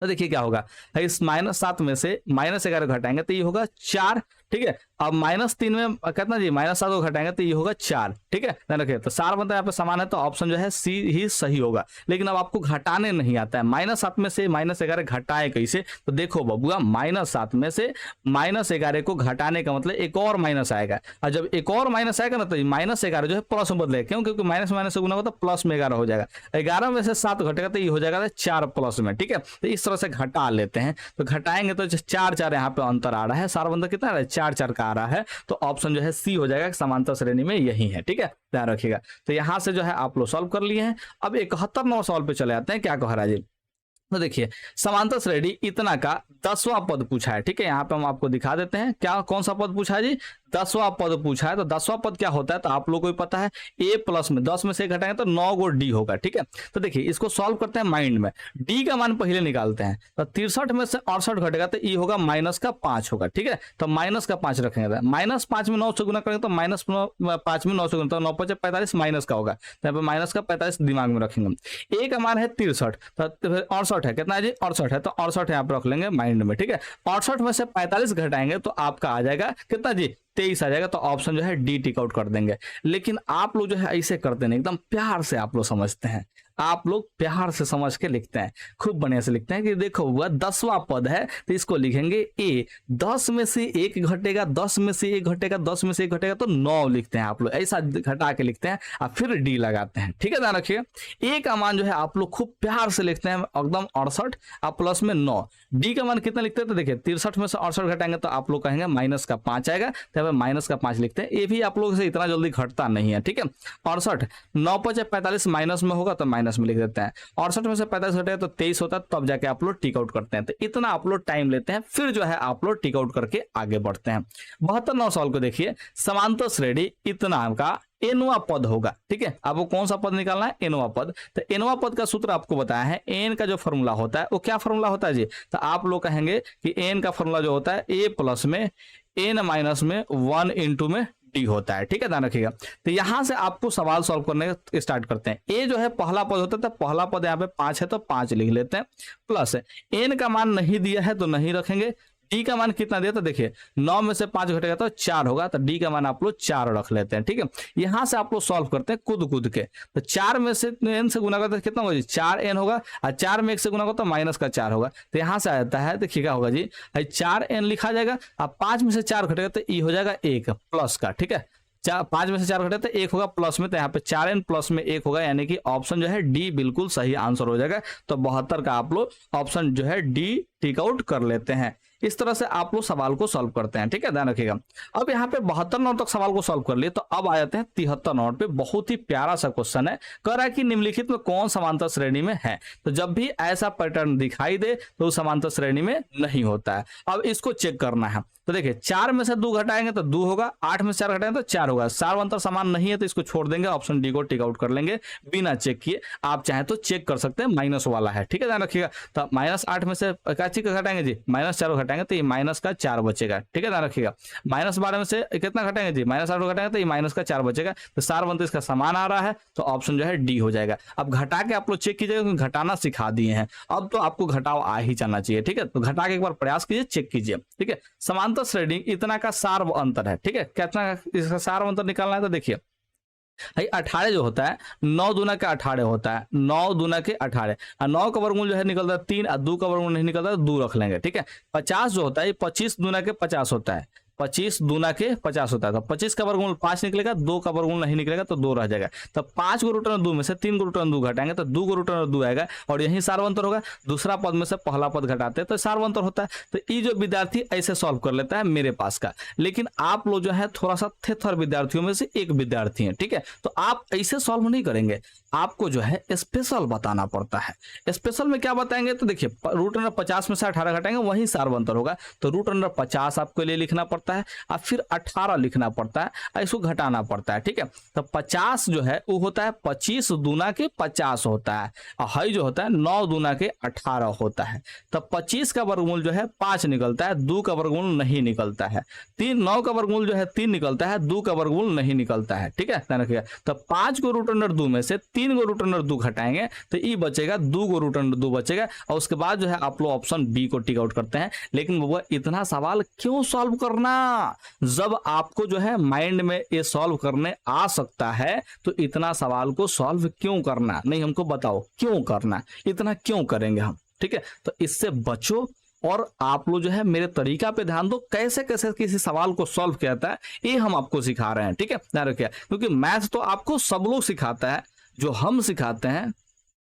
तो देखिए क्या होगा, इस -7 में से -11 घटाएंगे तो ये होगा 4, ठीक है। अब -3 में कितना जी? -7 को घटाएंगे तो ये होगा 4, ठीक है। ध्यान रखिए, तो सार्वंतर यहाँ पे समान है, तो ऑप्शन जो है सी ही सही होगा। लेकिन अब आपको घटाने नहीं आता है। -7 में से -11 घटाए कैसे? तो देखो बबुआ, -7 में से -11 को घटाने का मतलब एक और माइनस आएगा, और जब एक और माइनस आएगा ना तो -11 जो है प्लस में बदलेगा। क्यों? क्योंकि माइनस माइनस से गुना होगा तो प्लस में 11 हो जाएगा। 11 में से 7 घटेगा तो ये हो जाएगा 4 प्लस में, ठीक है। तो इस तरह से घटा लेते हैं। तो घटाएंगे तो 4 यहाँ पे अंतर आ रहा है, सार्वंतर कितना आ रहा है? 4 का आ रहा है। तो ऑप्शन जो है सी हो जाएगा, समांतर श्रेणी में यही है, ठीक है, ध्यान रखिएगा। तो यहां से जो है आप लोग सॉल्व कर लिए हैं। अब 71 नंबर सवाल पे चले आते हैं। क्या कह रहा है जी? तो देखिए समांतर श्रेणी इतना का 10वां पद पूछा है, ठीक है। यहाँ पे हम आपको दिखा देते हैं क्या, कौन सा पद पूछा है जी? 10वां पद पूछा है। तो 10वां पद क्या होता है? तो आप लोगों को भी पता है, a प्लस में 10 में से घटाएंगे तो 9 गो d होगा, ठीक है। तो देखिए इसको सॉल्व करते हैं माइंड में। d का मान पहले निकालते हैं। तो 63 में से 68 घटेगा तो ये होगा -5 होगा, ठीक है। तो -5 रखेंगे, -5 में 9 से गुना करेंगे तो -5 में 9 से गुना, तो 9 5 45 माइनस का होगा। तो यहाँ पे -45 दिमाग में रखेंगे। a का मान है 63, तो 68 है, कितना है जी? 68 है। तो 68 यहाँ पे रख लेंगे माइंड में, ठीक है। 68 में से 45 घटाएंगे तो आपका आ जाएगा कितना जी? 23 आ जाएगा। तो ऑप्शन जो है डी टिक आउट कर देंगे। लेकिन आप लोग जो है ऐसे करते नहीं, एकदम प्यार से आप लोग समझते हैं, आप लोग प्यार से समझ के लिखते हैं, खूब बढ़िया से लिखते हैं कि देखो हुआ 10वां पद है तो इसको लिखेंगे ए, 10 में से 1 घटेगा, 10 में से 1 घटेगा, 10 में से 1 घटेगा तो 9 लिखते हैं आप लोग, ऐसा घटा के लिखते हैं और फिर डी लगाते हैं, ठीक है। ध्यान रखिए ए का मान जो है आप लोग खूब प्यार से लिखते हैं एकदम 68 और प्लस में 9। डी का मान कितना लिखते हैं? तो देखिए 63 में से 68 घटाएंगे तो आप लोग कहेंगे -5 आएगा, तो -5 लिखते हैं। ये भी आप लोगों से इतना जल्दी घटता नहीं है, ठीक है। 68 9 5 45 माइनस में होगा तो माइनस में लिख देते हैं। 68 में से 45 घटेगा तो 23 होता है, तब जाके आप लोग टिक आउट करते हैं। तो इतना आप लोग टाइम लेते हैं, फिर जो है आप लोग टिक आउट करके आगे बढ़ते हैं। 72 नंबर सवाल को देखिए, समांतर श्रेणी इतना का एनवा पद होगा, ठीक है। आपको कौन सा पद निकालना है? एनवा पद। तो एनवा पद का सूत्र आपको बताया है, एन का जो फॉर्मूला होता है वो क्या फॉर्मूला होता है जी? तो आप लोग कहेंगे कि एन का फॉर्मूला जो होता है ए प्लस में एन माइनस में 1 इंटू में डी होता है, ठीक है, ध्यान रखिएगा। तो यहां से आपको सवाल सॉल्व करने स्टार्ट करते हैं। ए जो है पहला पद होता है, तो पहला पद यहाँ पे 5 है तो 5 लिख लेते हैं, प्लस एन का मान नहीं दिया है तो नहीं रखेंगे। डी का मान कितना दिया? तो देखिए 9 में से 5 घटेगा तो 4 होगा, तो डी का मान आप लोग 4 रख लेते हैं, ठीक है। यहां से आप लोग सॉल्व करते हैं कूद के। तो 4 में से एन से गुना करते हैं कितना होगा जी? 4 एन होगा, और 4 में 1 से गुना करते तो माइनस का 4 होगा। तो यहां से आ जाता है, देखिए क्या होगा जी? 4 एन लिखा जाएगा, अब 5 में से 4 घटेगा तो ये हो जाएगा 1 प्लस का, ठीक है। 5 में से 4 घटे तो 1 होगा प्लस में, तो यहाँ पे 4n प्लस में 1 होगा, यानी कि ऑप्शन जो है डी बिल्कुल सही आंसर हो जाएगा। तो 72 का आप लोग ऑप्शन जो है डी टिक आउट कर लेते हैं। इस तरह से आप लोग सवाल को सॉल्व करते हैं, ठीक है, ध्यान रखिएगा। अब यहाँ पे 72 नंबर तक सवाल को सॉल्व कर लिए, तो अब आ जाते हैं 73 नंबर पे। बहुत ही प्यारा सा क्वेश्चन है, कह रहा है कि निम्नलिखित में कौन समांतर श्रेणी में है। तो जब भी ऐसा पैटर्न दिखाई दे तो समांतर श्रेणी में नहीं होता है। अब इसको चेक करना है। तो देखिए 4 में से 2 घटाएंगे तो 2 होगा, 8 में से 4 घटाएंगे तो 4 होगा। सार्वंतर समान नहीं है तो इसको छोड़ देंगे, ऑप्शन डी को टिक आउट कर लेंगे बिना चेक किए। आप चाहे तो चेक कर सकते हैं, माइनस वाला है, ठीक है, ध्यान रखिएगा। तो -8 में से क्या चीज घटाएंगे जी? -4 घटाएंगे तो ये माइनस का 4 बचेगा, ठीक है, ध्यान रखिएगा। -12 में से कितना घटाएंगे जी? -8 घटाएंगे तो ये माइनस का 4 बचेगा। तो सार्वंतर इसका समान आ रहा है, तो ऑप्शन जो है डी हो जाएगा। अब घटा के आप लोग चेक कीजिएगा, क्योंकि घटाना सिखा दिए हैं, अब तो आपको घटाव आ ही जाना चाहिए, ठीक है। तो घटा के एक बार प्रयास कीजिए, चेक कीजिए, ठीक है। समांतर श्रेणी इतना का सार्व अंतर है, ठीक है। कितना इसका सार्व अंतर निकालना है? तो देखिए 18 जो होता है 9 दूना का 18 होता है, 9 दूना के 18, और 9 का वर्गमूल जो है निकलता है 3, और 2 का वर्गमूल नहीं निकलता है तो 2 रख लेंगे, ठीक है। 50 जो होता है 25 दूना के 50 होता है, 25 दूना के 50 होता है, तो 25 का वर्गमूल 5 निकलेगा, 2 का वर्गमूल नहीं निकलेगा तो 2 रह जाएगा। तो 5 को रूट अंडर 2 में से 3 को रूट अंडर 2 घटाएंगे तो 2 को रूट अंडर 2 आएगा, और यही सार्वंतर होगा। दूसरा पद में से पहला पद घटाते हैं तो सार्वंतर होता है। तो ये जो विद्यार्थी ऐसे सॉल्व कर लेता है मेरे पास का, लेकिन आप लोग जो है थोड़ा सा थेथर विद्यार्थियों में से एक विद्यार्थी हैं, ठीक है। तो आप ऐसे सॉल्व नहीं करेंगे, आपको जो है स्पेशल बताना पड़ता है। स्पेशल में क्या बताएंगे, तो देखिए रूट अंडर 50 में से 18 घटाएंगे वही सार्वंतर होगा, तो रूट अंडर 50 आपके लिए लिखना पड़ता है और फिर 18 लिखना पड़ता है, इसको घटाना पड़ता है, ठीक है। तो 50 जो है वो होता है 25 दूना के 50 होता है, और हाई जो होता है 9 दूना के 18 होता है। तो 25 का वर्गमूल जो है 5 निकलता है, 2 का वर्गमूल नहीं निकलता है, 9 का वर्गमूल जो है 3 निकलता है, 2 का वर्गमूल नहीं निकलता है, ठीक है, ध्यान रखिएगा। तो 5 को रूट अंडर 2 में से 3 को रूट अंडर 2 घटाएंगे तो ये बचेगा 2 को रूट अंडर 2 बचेगा, और उसके बाद जो है आप लोग ऑप्शन बी को टिक आउट करते हैं। लेकिन वो इतना सवाल क्यों सॉल्व करना, जब आपको जो है माइंड में ये सॉल्व करने आ सकता है तो इतना सवाल को सॉल्व क्यों करना, नहीं हमको बताओ क्यों करना, इतना क्यों करेंगे हम, ठीक है। तो इससे बचो, और आप लोग जो है मेरे तरीका पे ध्यान दो, कैसे कैसे किसी सवाल को सॉल्व किया जाता है ये हम आपको सिखा रहे हैं, ठीक है, ध्यान रखिए। क्योंकि मैथ तो आपको सब लोग सिखाता है, जो हम सिखाते हैं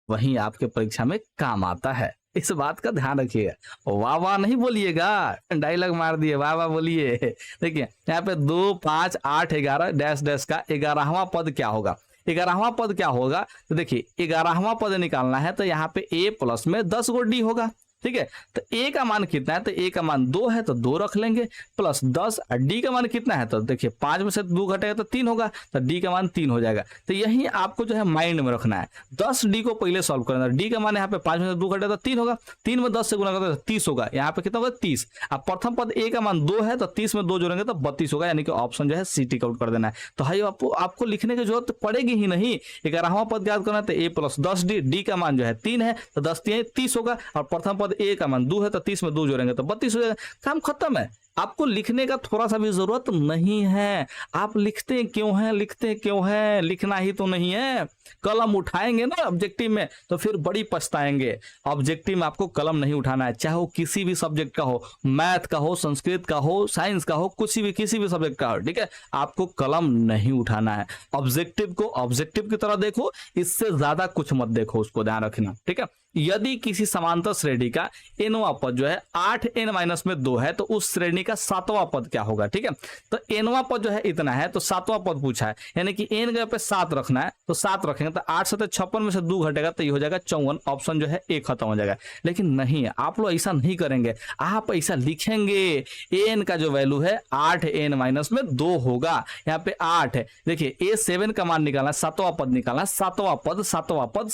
वही आपके परीक्षा में काम आता है, इस बात का ध्यान रखिएगा। वाह वाह नहीं बोलिएगा, डायलॉग मार दिए, वाह वाह बोलिए। देखिए यहाँ पे 2 5 8 11 डैश डैश का 11वां पद क्या होगा, 11वां पद क्या होगा, तो देखिए 11वां पद निकालना है तो यहाँ पे a प्लस में 10 गो डी होगा, ठीक है। तो a का मान कितना है, तो a का मान 2 है तो 2 रख लेंगे, प्लस 10, और d का मान कितना है, तो देखिए 5 में से 2 घटेगा तो 3 होगा, तो d का मान 3 हो जाएगा। तो यही आपको जो है माइंड में रखना है, 10d को पहले सॉल्व करना है। d का मान यहाँ पे 5 में से 2 घटेगा तो 3 होगा, 3 में 10 से गुना करते तो 30 होगा, यहाँ पे कितना होगा 30। अब प्रथम पद a का मान 2 है तो 30 में 2 जोड़ेंगे तो 32 होगा, यानी कि ऑप्शन जो है सी टिक आउट कर देना है। तो भाई आपको लिखने की जरूरत पड़ेगी ही नहीं, 11वां पद याद करना है तो a प्लस 10d, d का मान जो है 3 है तो 10 3 30 होगा, और प्रथम पद a का मान 2 है तो 30 में 2 जोड़ेंगे तो 32 हो जाएगा, काम खत्म है। आपको लिखने का थोड़ा सा भी जरूरत नहीं है, आप लिखते क्यों हैं, लिखते क्यों हैं, लिखना ही तो नहीं है। कलम उठाएंगे ना ऑब्जेक्टिव में तो फिर बड़ी पछताएंगे। ऑब्जेक्टिव में आपको कलम नहीं उठाना है, चाहे वो किसी भी सब्जेक्ट का हो, मैथ का हो, संस्कृत का हो, साइंस का हो, किसी भी सब्जेक्ट का हो, ठीक है, आपको कलम नहीं उठाना है। ऑब्जेक्टिव को ऑब्जेक्टिव की तरह देखो, इससे ज्यादा कुछ मत देखो, उसको ध्यान रखना, ठीक है। यदि किसी समांतर श्रेणी का nवां पद जो है 8n-2 है तो उस श्रेणी का 7वां पद क्या होगा, ठीक है। तो nवां पद जो है इतना है तो 7वां पद पूछा है, यानी कि n के पे 7 रखना है तो 7 रखेंगे तो 8 से 56 में से 2 घटेगा तो ये हो जाएगा 54, ऑप्शन जो है ए खत्म हो जाएगा। लेकिन नहीं, आप लोग ऐसा नहीं करेंगे, आप ऐसा लिखेंगे n का जो वैल्यू है 8n-2 होगा, यहाँ पे 8 है, देखिए a7 का मान निकालना, 7वां पद निकालना, 7वां पद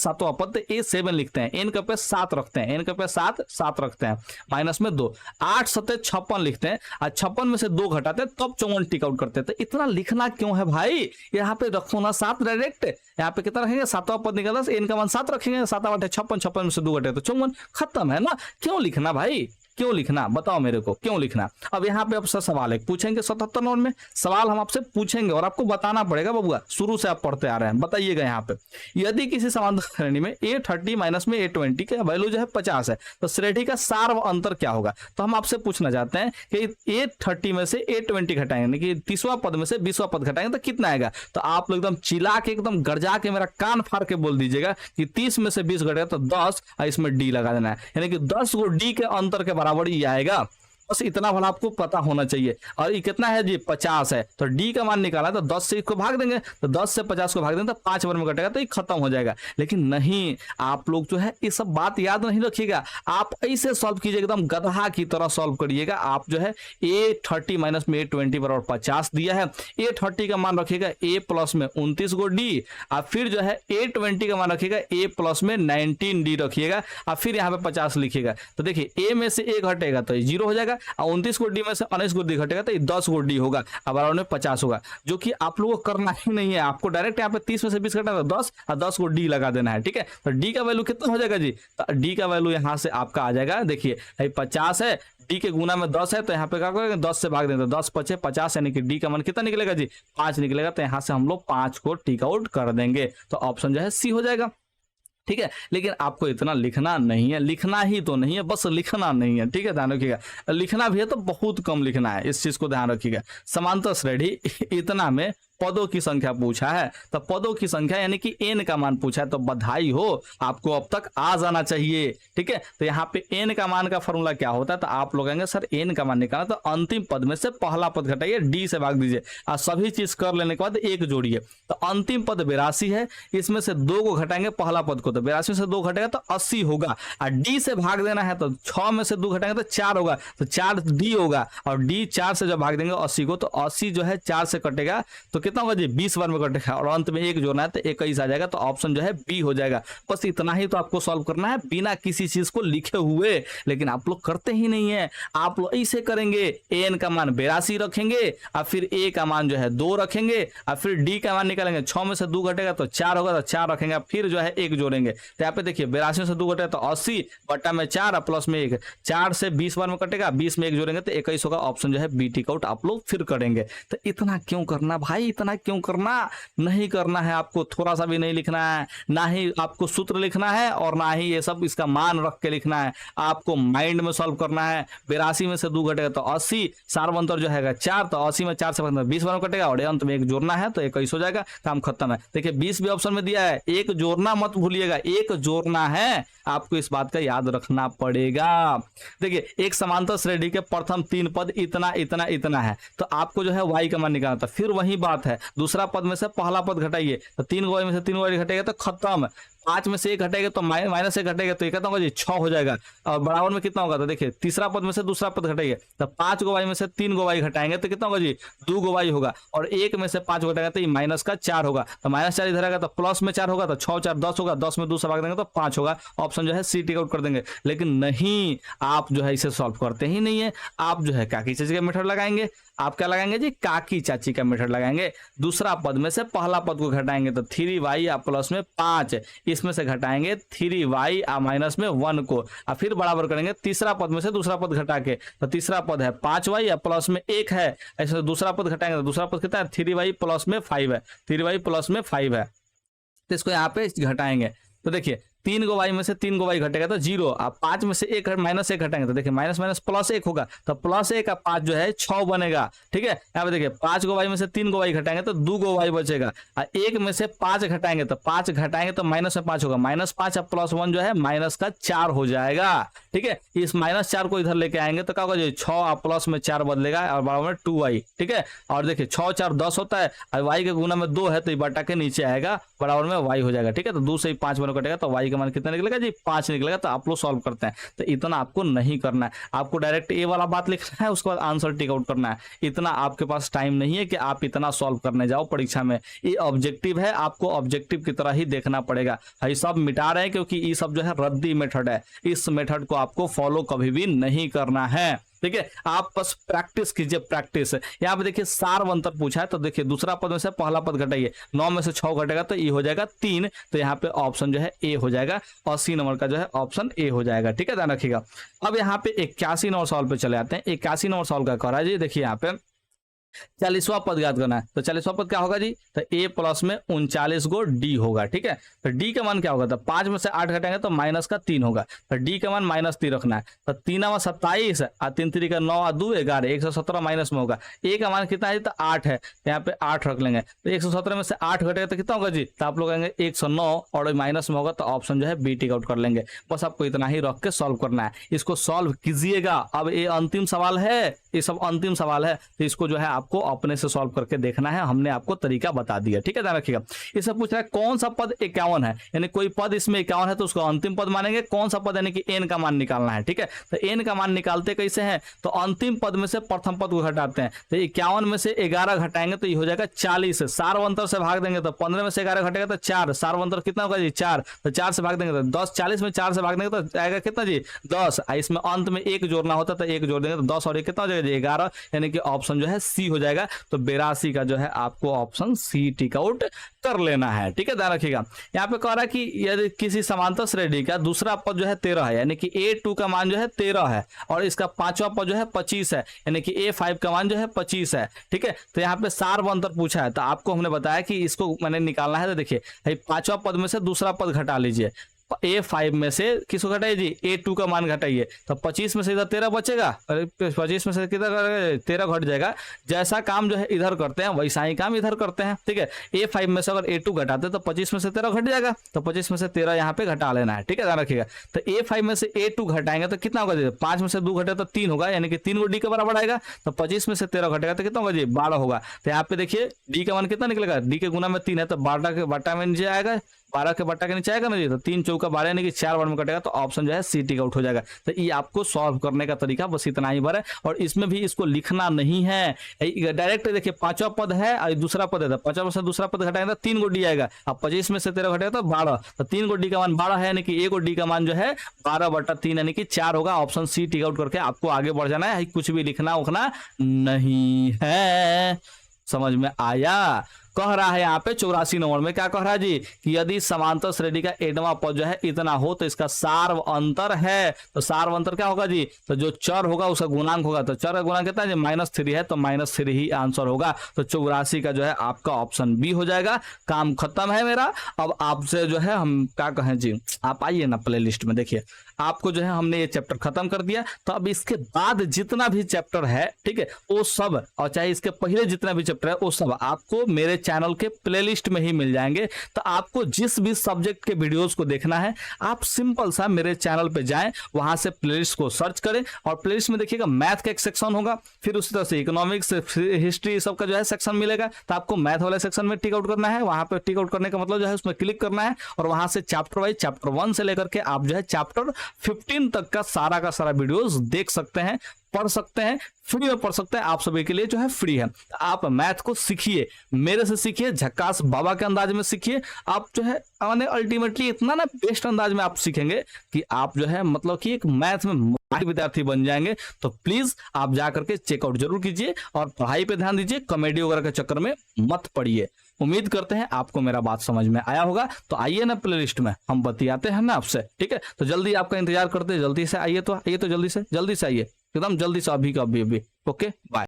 तो a7 लिखते हैं, n का पे 7 रखते हैं, n का पे 7 रखते हैं, माइनस में 2, 8 7 56 लिखते हैं, और 56 में से 2 घटाते हैं तब 54 टिक आउट करते हैं। तो इतना लिखना क्यों है भाई, यहाँ पे रखो ना 7 डायरेक्ट, यहाँ पे कितना रखेंगे 7वां पद निकाला, n का मान 7 रखेंगे, 7 8 56, 56 में से 2 घटे तो 54, खत्म है ना। क्यों लिखना भाई, क्यों लिखना, बताओ मेरे को क्यों लिखना। अब यहाँ पे आपसे सवाल है पूछेंगे 77 नंबर में, सवाल हम आपसे पूछेंगे और आपको बताना पड़ेगा बबुआ, शुरू से आप पढ़ते आ रहे हैं, बताइएगा यहाँ पे यदि किसी समांतर श्रेणी में a30 माइनस में a20 का वैल्यू जो है 50 है तो श्रेणी का सार्व अंतर क्या होगा। तो हम आपसे पूछना चाहते हैं कि a30 में से a20 घटाएंगे, यानी कि 30वां पद में से 20वां पद घटाएंगे तो कितना आएगा। तो आप लोग एकदम चिल्ला के एकदम गरजा के मेरा कान फाड़ के बोल दीजिएगा कि 30 में से 20 घटेगा तो 10, और इसमें डी लगा देना है, यानी कि 10 को डी के अंतर के बराबर ही आएगा। बस इतना भला आपको पता होना चाहिए। और ये कितना है जी 50 है, तो डी का मान निकाला तो 10 से इसको भाग देंगे, तो 10 से 50 को भाग देंगे तो 5 बार में घटेगा तो ये खत्म हो जाएगा। लेकिन नहीं, आप लोग जो है ये सब बात याद नहीं रखिएगा, आप ऐसे सॉल्व कीजिएगा, एकदम गधा की तरह सॉल्व करिएगा। आप जो है a30 माइनस में a20 बराबर 50 दिया है, a30 का मान रखिएगा a प्लस में 29 गो डी, और फिर जो है a20 का मान रखिएगा a प्लस में 19 डी रखिएगा, और फिर यहाँ पे 50 लिखिएगा। तो देखिए a में से a घटेगा तो ये 0 हो जाएगा, और 29 को डी में से 19 को डी घटेगा तो ये 10 को डी होगा, अब बराबर में 50 होगा, जो कि आप लोगों को करना ही नहीं है। आपको डायरेक्ट यहाँ पे 30 में से 20 घटाना 10 और 10 को डी लगा देना है, ठीक है। तो डी का वैल्यू कितना हो जाएगा जी, तो डी का वैल्यू यहाँ से आपका आ जाएगा, देखिए 50 है, डी के गुना में 10 है, तो यहाँ पे क्या करेंगे 10 से भाग देंगे तो 10 5 50, यानी कि डी का मान कितना निकलेगा जी 5 निकलेगा। तो यहाँ से हम लोग 5 को टिक आउट कर देंगे, तो ऑप्शन जो है सी हो जाएगा। ठीक है, लेकिन आपको इतना लिखना नहीं है, लिखना ही तो नहीं है, बस लिखना नहीं है। ठीक है, ध्यान रखिएगा, लिखना भी है तो बहुत कम लिखना है, इस चीज को ध्यान रखिएगा। समांतर श्रेणी इतना में पदों की संख्या पूछा है, तो पदों की संख्या यानी कि n का मान पूछा है, तो बधाई हो, आपको अब तक आ जाना चाहिए। ठीक है, तो यहाँ पे n का मान का फॉर्मूला क्या होता है, तो आप लोग कहेंगे सर n का मान निकालना, तो अंतिम पद में से पहला पद घटाइए, d से भाग दीजिए, और सभी चीज कर लेने के बाद एक जोड़िए। तो अंतिम पद 82 है, इसमें से 2 को घटाएंगे पहला पद को, तो 82 से 2 घटेगा तो 80 होगा, और d से भाग देना है तो 6 में से 2 घटाएंगे तो 4 होगा, तो 4d होगा, और d 4 से जब भाग देंगे 80 को, तो 80 जो है 4 से कटेगा तो कितना होगा जी, 20 बार में कटेगा, और अंत में 1 जोड़ना है तो 21 आ जाएगा, तो ऑप्शन जो है बी हो जाएगा। बस इतना ही तो आपको सॉल्व करना है बिना किसी चीज को लिखे हुए, लेकिन आप लोग करते ही नहीं है। आप लोग ऐसे करेंगे, एन का मान 82 रखेंगे, और फिर ए का मान जो है 2 रखेंगे, और फिर डी का मान निकालेंगे, 6 में से 2 घटेगा तो 4 होगा, तो 4 रखेंगे, फिर जो है 1 जोड़ेंगे, तो यहाँ पे देखिए 82 से 2 घटेगा तो 80 बट्टा में 4 और प्लस में 1, 4 से 20 बार में कटेगा, 20 में 1 जोड़ेंगे तो 21 होगा, ऑप्शन जो है बी टिक आउट आप लोग फिर करेंगे। तो इतना क्यों करना भाई, इतना क्यों करना, नहीं करना है आपको, थोड़ा सा भी नहीं लिखना है, ना ही आपको सूत्र लिखना है और ना ही ये सब इसका मान रख के लिखना है, आपको माइंड में सॉल्व करना है। 82 में से 2 घटेगा तो 80, सार्वंतर जो है 4, तो 80 में 4 से 20 बार में कटेगा, और अंत में 1 जोड़ना है तो 21 हो जाएगा, काम खत्म है। देखिए 20 भी ऑप्शन में दिया है, 1 जोड़ना मत भूलिएगा, 1 जोड़ना है, आपको इस बात का याद रखना पड़ेगा। देखिए एक समांतर श्रेणी के प्रथम 3 पद इतना इतना इतना है, तो आपको जो है y का मान निकालना था, फिर वही बात है, दूसरा पद में से पहला पद घटाइए, तो 3 y में से 3 y घटेगा तो खत्म, 5 में से 1 घटेगा तो -1 घटेगा, तो ये कितना होगा जी 6 हो जाएगा, और बराबर में कितना होगा, तो देखिए तीसरा पद में से दूसरा पद घटाइए, तो 5 गो y में से 3 गो y घटाएंगे तो कितना होगा जी 2 गो y होगा, और 1 में से 5 घटाएंगे तो ये -4 होगा, तो -4 इधर आएगा तो प्लस में 4 होगा, तो 6 4 10 होगा, 10 में 2 से भाग देंगे तो 5 होगा, ऑप्शन जो है सी टिक आउट कर देंगे। लेकिन नहीं, आप जो है इसे सॉल्व करते ही नहीं है, आप जो है काकी चाची का मेथड लगाएंगे, आप क्या लगाएंगे जी, काकी चाची का मेथड लगाएंगे। दूसरा पद में से पहला पद को घटाएंगे तो 3y प्लस में 5, इसमें से घटाएंगे 3y माइनस में 1 को, और फिर बराबर करेंगे तीसरा पद में से दूसरा पद घटा के, तो तीसरा पद है 5y प्लस में 1 है, ऐसे दूसरा पद घटाएंगे तो दूसरा पद कितना है 3y प्लस में 5 है, 3y प्लस में 5 है, तो इसको यहाँ पे घटाएंगे, तो देखिए 3 गो y में से 3 गो y घटेगा तो 0, अब 5 में से 1 -1 घटाएंगे तो देखिए माइनस माइनस प्लस 1 होगा, तो +1 का 5 जो है 6 बनेगा। ठीक है, यहाँ पे देखिए 5 गो y में से 3 गो y घटाएंगे तो 2 गो y बचेगा, और 1 में से 5 घटाएंगे तो 5 घटाएंगे तो -5 होगा, -5 +1 जो है -4 हो जाएगा। ठीक है, इस -4 को इधर लेके आएंगे तो क्या होगा जी 6 प्लस में 4 बदलेगा, और बराबर में 2y। ठीक है, और देखिए 6 4 10 होता है, और y के गुना में 2 है तो ये बटा के नीचे आएगा, बराबर में y हो जाएगा। ठीक है, तो 2 से 5 बनो कटेगा तो y का मान कितना निकलेगा जी 5 निकलेगा। तो आप लोग सॉल्व करते हैं, तो इतना आपको नहीं करना है, आपको डायरेक्ट ए वाला बात लिखना है, उसके बाद आंसर टिक आउट करना है। इतना आपके पास टाइम नहीं है कि आप इतना सॉल्व करने जाओ परीक्षा में, ये ऑब्जेक्टिव है, आपको ऑब्जेक्टिव की तरह ही देखना पड़ेगा। ये सब मिटा रहे हैं क्योंकि ये सब जो है रद्दी मेथड है, इस मेथड को आपको फॉलो कभी भी नहीं करना है। ठीक है, आप बस प्रैक्टिस कीजिए, प्रैक्टिस। यहाँ पे देखिए सार्वंतर पूछा है, तो देखिए दूसरा पद में से पहला पद घटाइए, 9 में से 6 घटेगा तो ये हो जाएगा 3, तो यहाँ पे ऑप्शन जो है ए हो जाएगा, 80 नंबर का जो है ऑप्शन ए हो जाएगा। ठीक है, ध्यान रखिएगा। अब यहाँ पे 81 नंबर सवाल पे चले आते हैं। 81 नंबर सवाल का कर रहा है जी, देखिए यहाँ पे 40वां पद याद करना है, तो 40वां पद क्या होगा जी, तो a प्लस में 39 गो d होगा। ठीक है, तो d का मान क्या होगा, तो 5 में से 8 घटाएंगे तो -3 होगा, तो d का मान -3 रखना है, तो 3 में 27 और 3 3 का 9 और 2 11, 117 माइनस में होगा। a का मान कितना है, तो 8 है, तो यहाँ पे 8 रख लेंगे, तो 117 में से 8 घटेगा तो कितना होगा जी, तो आप लोग कहेंगे 109, और माइनस में होगा, तो ऑप्शन जो है बी टिक आउट कर लेंगे। बस आपको इतना ही रख के सॉल्व करना है, इसको सॉल्व कीजिएगा। अब ये अंतिम सवाल है, ये सब अंतिम सवाल है, तो इसको जो है आपको अपने से सॉल्व करके देखना है, हमने आपको तरीका बता दिया। ठीक है, ध्यान रखिएगा। इससे पूछ रहा है कौन सा पद 51 है, यानी कोई पद इसमें 51 है तो उसको अंतिम पद मानेंगे, कौन सा पद यानी कि n का मान निकालना है। ठीक है, तो n का मान निकालते कैसे हैं, तो अंतिम पद में से प्रथम पद को घटाते हैं, तो 51 में से 11 घटाएंगे तो ये हो जाएगा 40, सार्वंतर से भाग देंगे तो 15 में से 11 घटेगा तो 4, सार्वंतर कितना होगा जी 4, तो 4 से भाग देंगे तो 10, 40 में 4 से भाग देंगे तो आएगा कितना जी 10, इसमें अंत में 1 जोड़ना होता है तो 1 जोड़ देंगे तो 10, और ये कितना हो जाएगा जी 11, यानी कि ऑप्शन जो है सी हो जाएगा। तो 82 का जो है आपको ऑप्शन सी टिक आउट कर लेना है। ठीक है, ध्यान रखिएगा। यहाँ पे कह रहा है कि यदि किसी समांतर श्रेणी का दूसरा पद जो है 13 है, यानी कि a2 का मान जो है 13 है, और इसका पांचवा पद जो है 25 है, यानी कि a5 का मान जो है 25 है। ठीक है, तो यहाँ पे सार्वंतर पूछा है, तो आपको हमने बताया कि इसको मैंने निकालना है, तो देखिए पांचवा पद में से दूसरा पद घटा लीजिए, A5 में से किसको घटाइए जी, A2 का मान घटाइए, तो 25 में से इधर 13 बचेगा, अरे 25 में से किधर 13 घट जाएगा। जैसा काम जो है इधर करते हैं वैसा ही काम इधर करते हैं, ठीक है। A5 में से अगर A2 घटाते हैं तो 25 में से 13 घट जाएगा, तो 25 में से 13 यहाँ पे घटा लेना है, ठीक है, ध्यान रखिएगा। तो A5 में से A2 घटाएंगे तो कितना होगा जी, 5 में से 2 घटे तो 3 होगा, यानी कि 3 को डी के बराबर आएगा। तो 25 में से 13 घटेगा तो कितना होगा जी, 12 होगा। तो यहाँ पे देखिए डी का मान कितना निकलेगा, डी के गुना में 3 है तो 12 के बट्टा में नीचे आएगा, 12 के बट्टा के नीचे आएगा ना जी, तो 3 चौका 12 यानी कि 4 बार में कटेगा, तो ऑप्शन जो है सी टिक आउट हो जाएगा। तो ये आपको सॉल्व करने का तरीका बस इतना ही है, और इसमें भी इसको लिखना नहीं है, डायरेक्ट देखिए 5वां पद है और दूसरा पद है, तो 5वां में से दूसरा पद घटाएंगे तो 3 को डी आएगा। अब 25 में से 13 घटेगा तो 12, तो 3 को डी का मान 12 है, यानी कि 1 को डी का मान जो है 12/3 यानी कि 4 होगा। ऑप्शन सी टिक आउट करके आपको आगे बढ़ जाना है, कुछ भी लिखना उखना नहीं है। समझ में आया? कह रहा है यहाँ पे 84 नंबर में, क्या कह रहा है जी, कि यदि समांतर श्रेणी का एडवां पद जो है इतना हो तो इसका सार्व अंतर है। तो सार्व अंतर क्या होगा जी, तो जो चर होगा उसका गुणांक होगा, तो चर का गुणांक कितना है जी, -3 है, तो -3 ही आंसर होगा। तो 84 का जो है आपका ऑप्शन बी हो जाएगा। काम खत्म है मेरा। अब आपसे जो है हम क्या कहें जी, आप आइए ना प्ले लिस्ट में, देखिए आपको जो है हमने ये चैप्टर खत्म कर दिया। तो अब इसके बाद जितना भी चैप्टर है, ठीक है, वो सब, और चाहे इसके पहले जितना भी चैप्टर है वो सब आपको मेरे चैनल के प्लेलिस्ट में ही मिल जाएंगे। तो आपको जिस भी सब्जेक्ट के वीडियोस को देखना है, आप सिंपल सा मेरे चैनल पे जाएं, वहां से प्लेलिस्ट को सर्च करें, और प्लेलिस्ट में देखिएगा मैथ का एक सेक्शन होगा, फिर उसी तरह से इकोनॉमिक्स, हिस्ट्री, सबका जो है सेक्शन मिलेगा। तो आपको मैथ वाले सेक्शन में टिक आउट करना है, वहां पे टिक आउट करने का मतलब जो है उसमें क्लिक करना है, और वहां से चैप्टर वाइज चैप्टर 1 से लेकर के आप जो है चैप्टर 15 तक का सारा वीडियोस देख सकते हैं, पढ़ सकते हैं, फ्री में पढ़ सकते हैं। आप सभी के लिए जो है फ्री है। आप मैथ को सीखिए, मेरे से सीखिए, झक्कास बाबा के अंदाज में सीखिए। आप जो है मैंने अल्टीमेटली इतना ना बेस्ट अंदाज में आप सीखेंगे कि आप जो है मतलब कि एक मैथ में माहिर विद्यार्थी बन जाएंगे। तो प्लीज आप जाकर के चेकआउट जरूर कीजिए और पढ़ाई पे ध्यान दीजिए, कॉमेडी वगैरह के चक्कर में मत पड़िए। उम्मीद करते हैं आपको मेरा बात समझ में आया होगा। तो आइए ना प्लेलिस्ट में, हम बतियाते हैं ना आपसे, ठीक है। तो जल्दी आपका इंतजार करते हैं, जल्दी से आइए, तो आइए, तो जल्दी से आइए, एकदम जल्दी से, अभी का अभी। Okay, bye.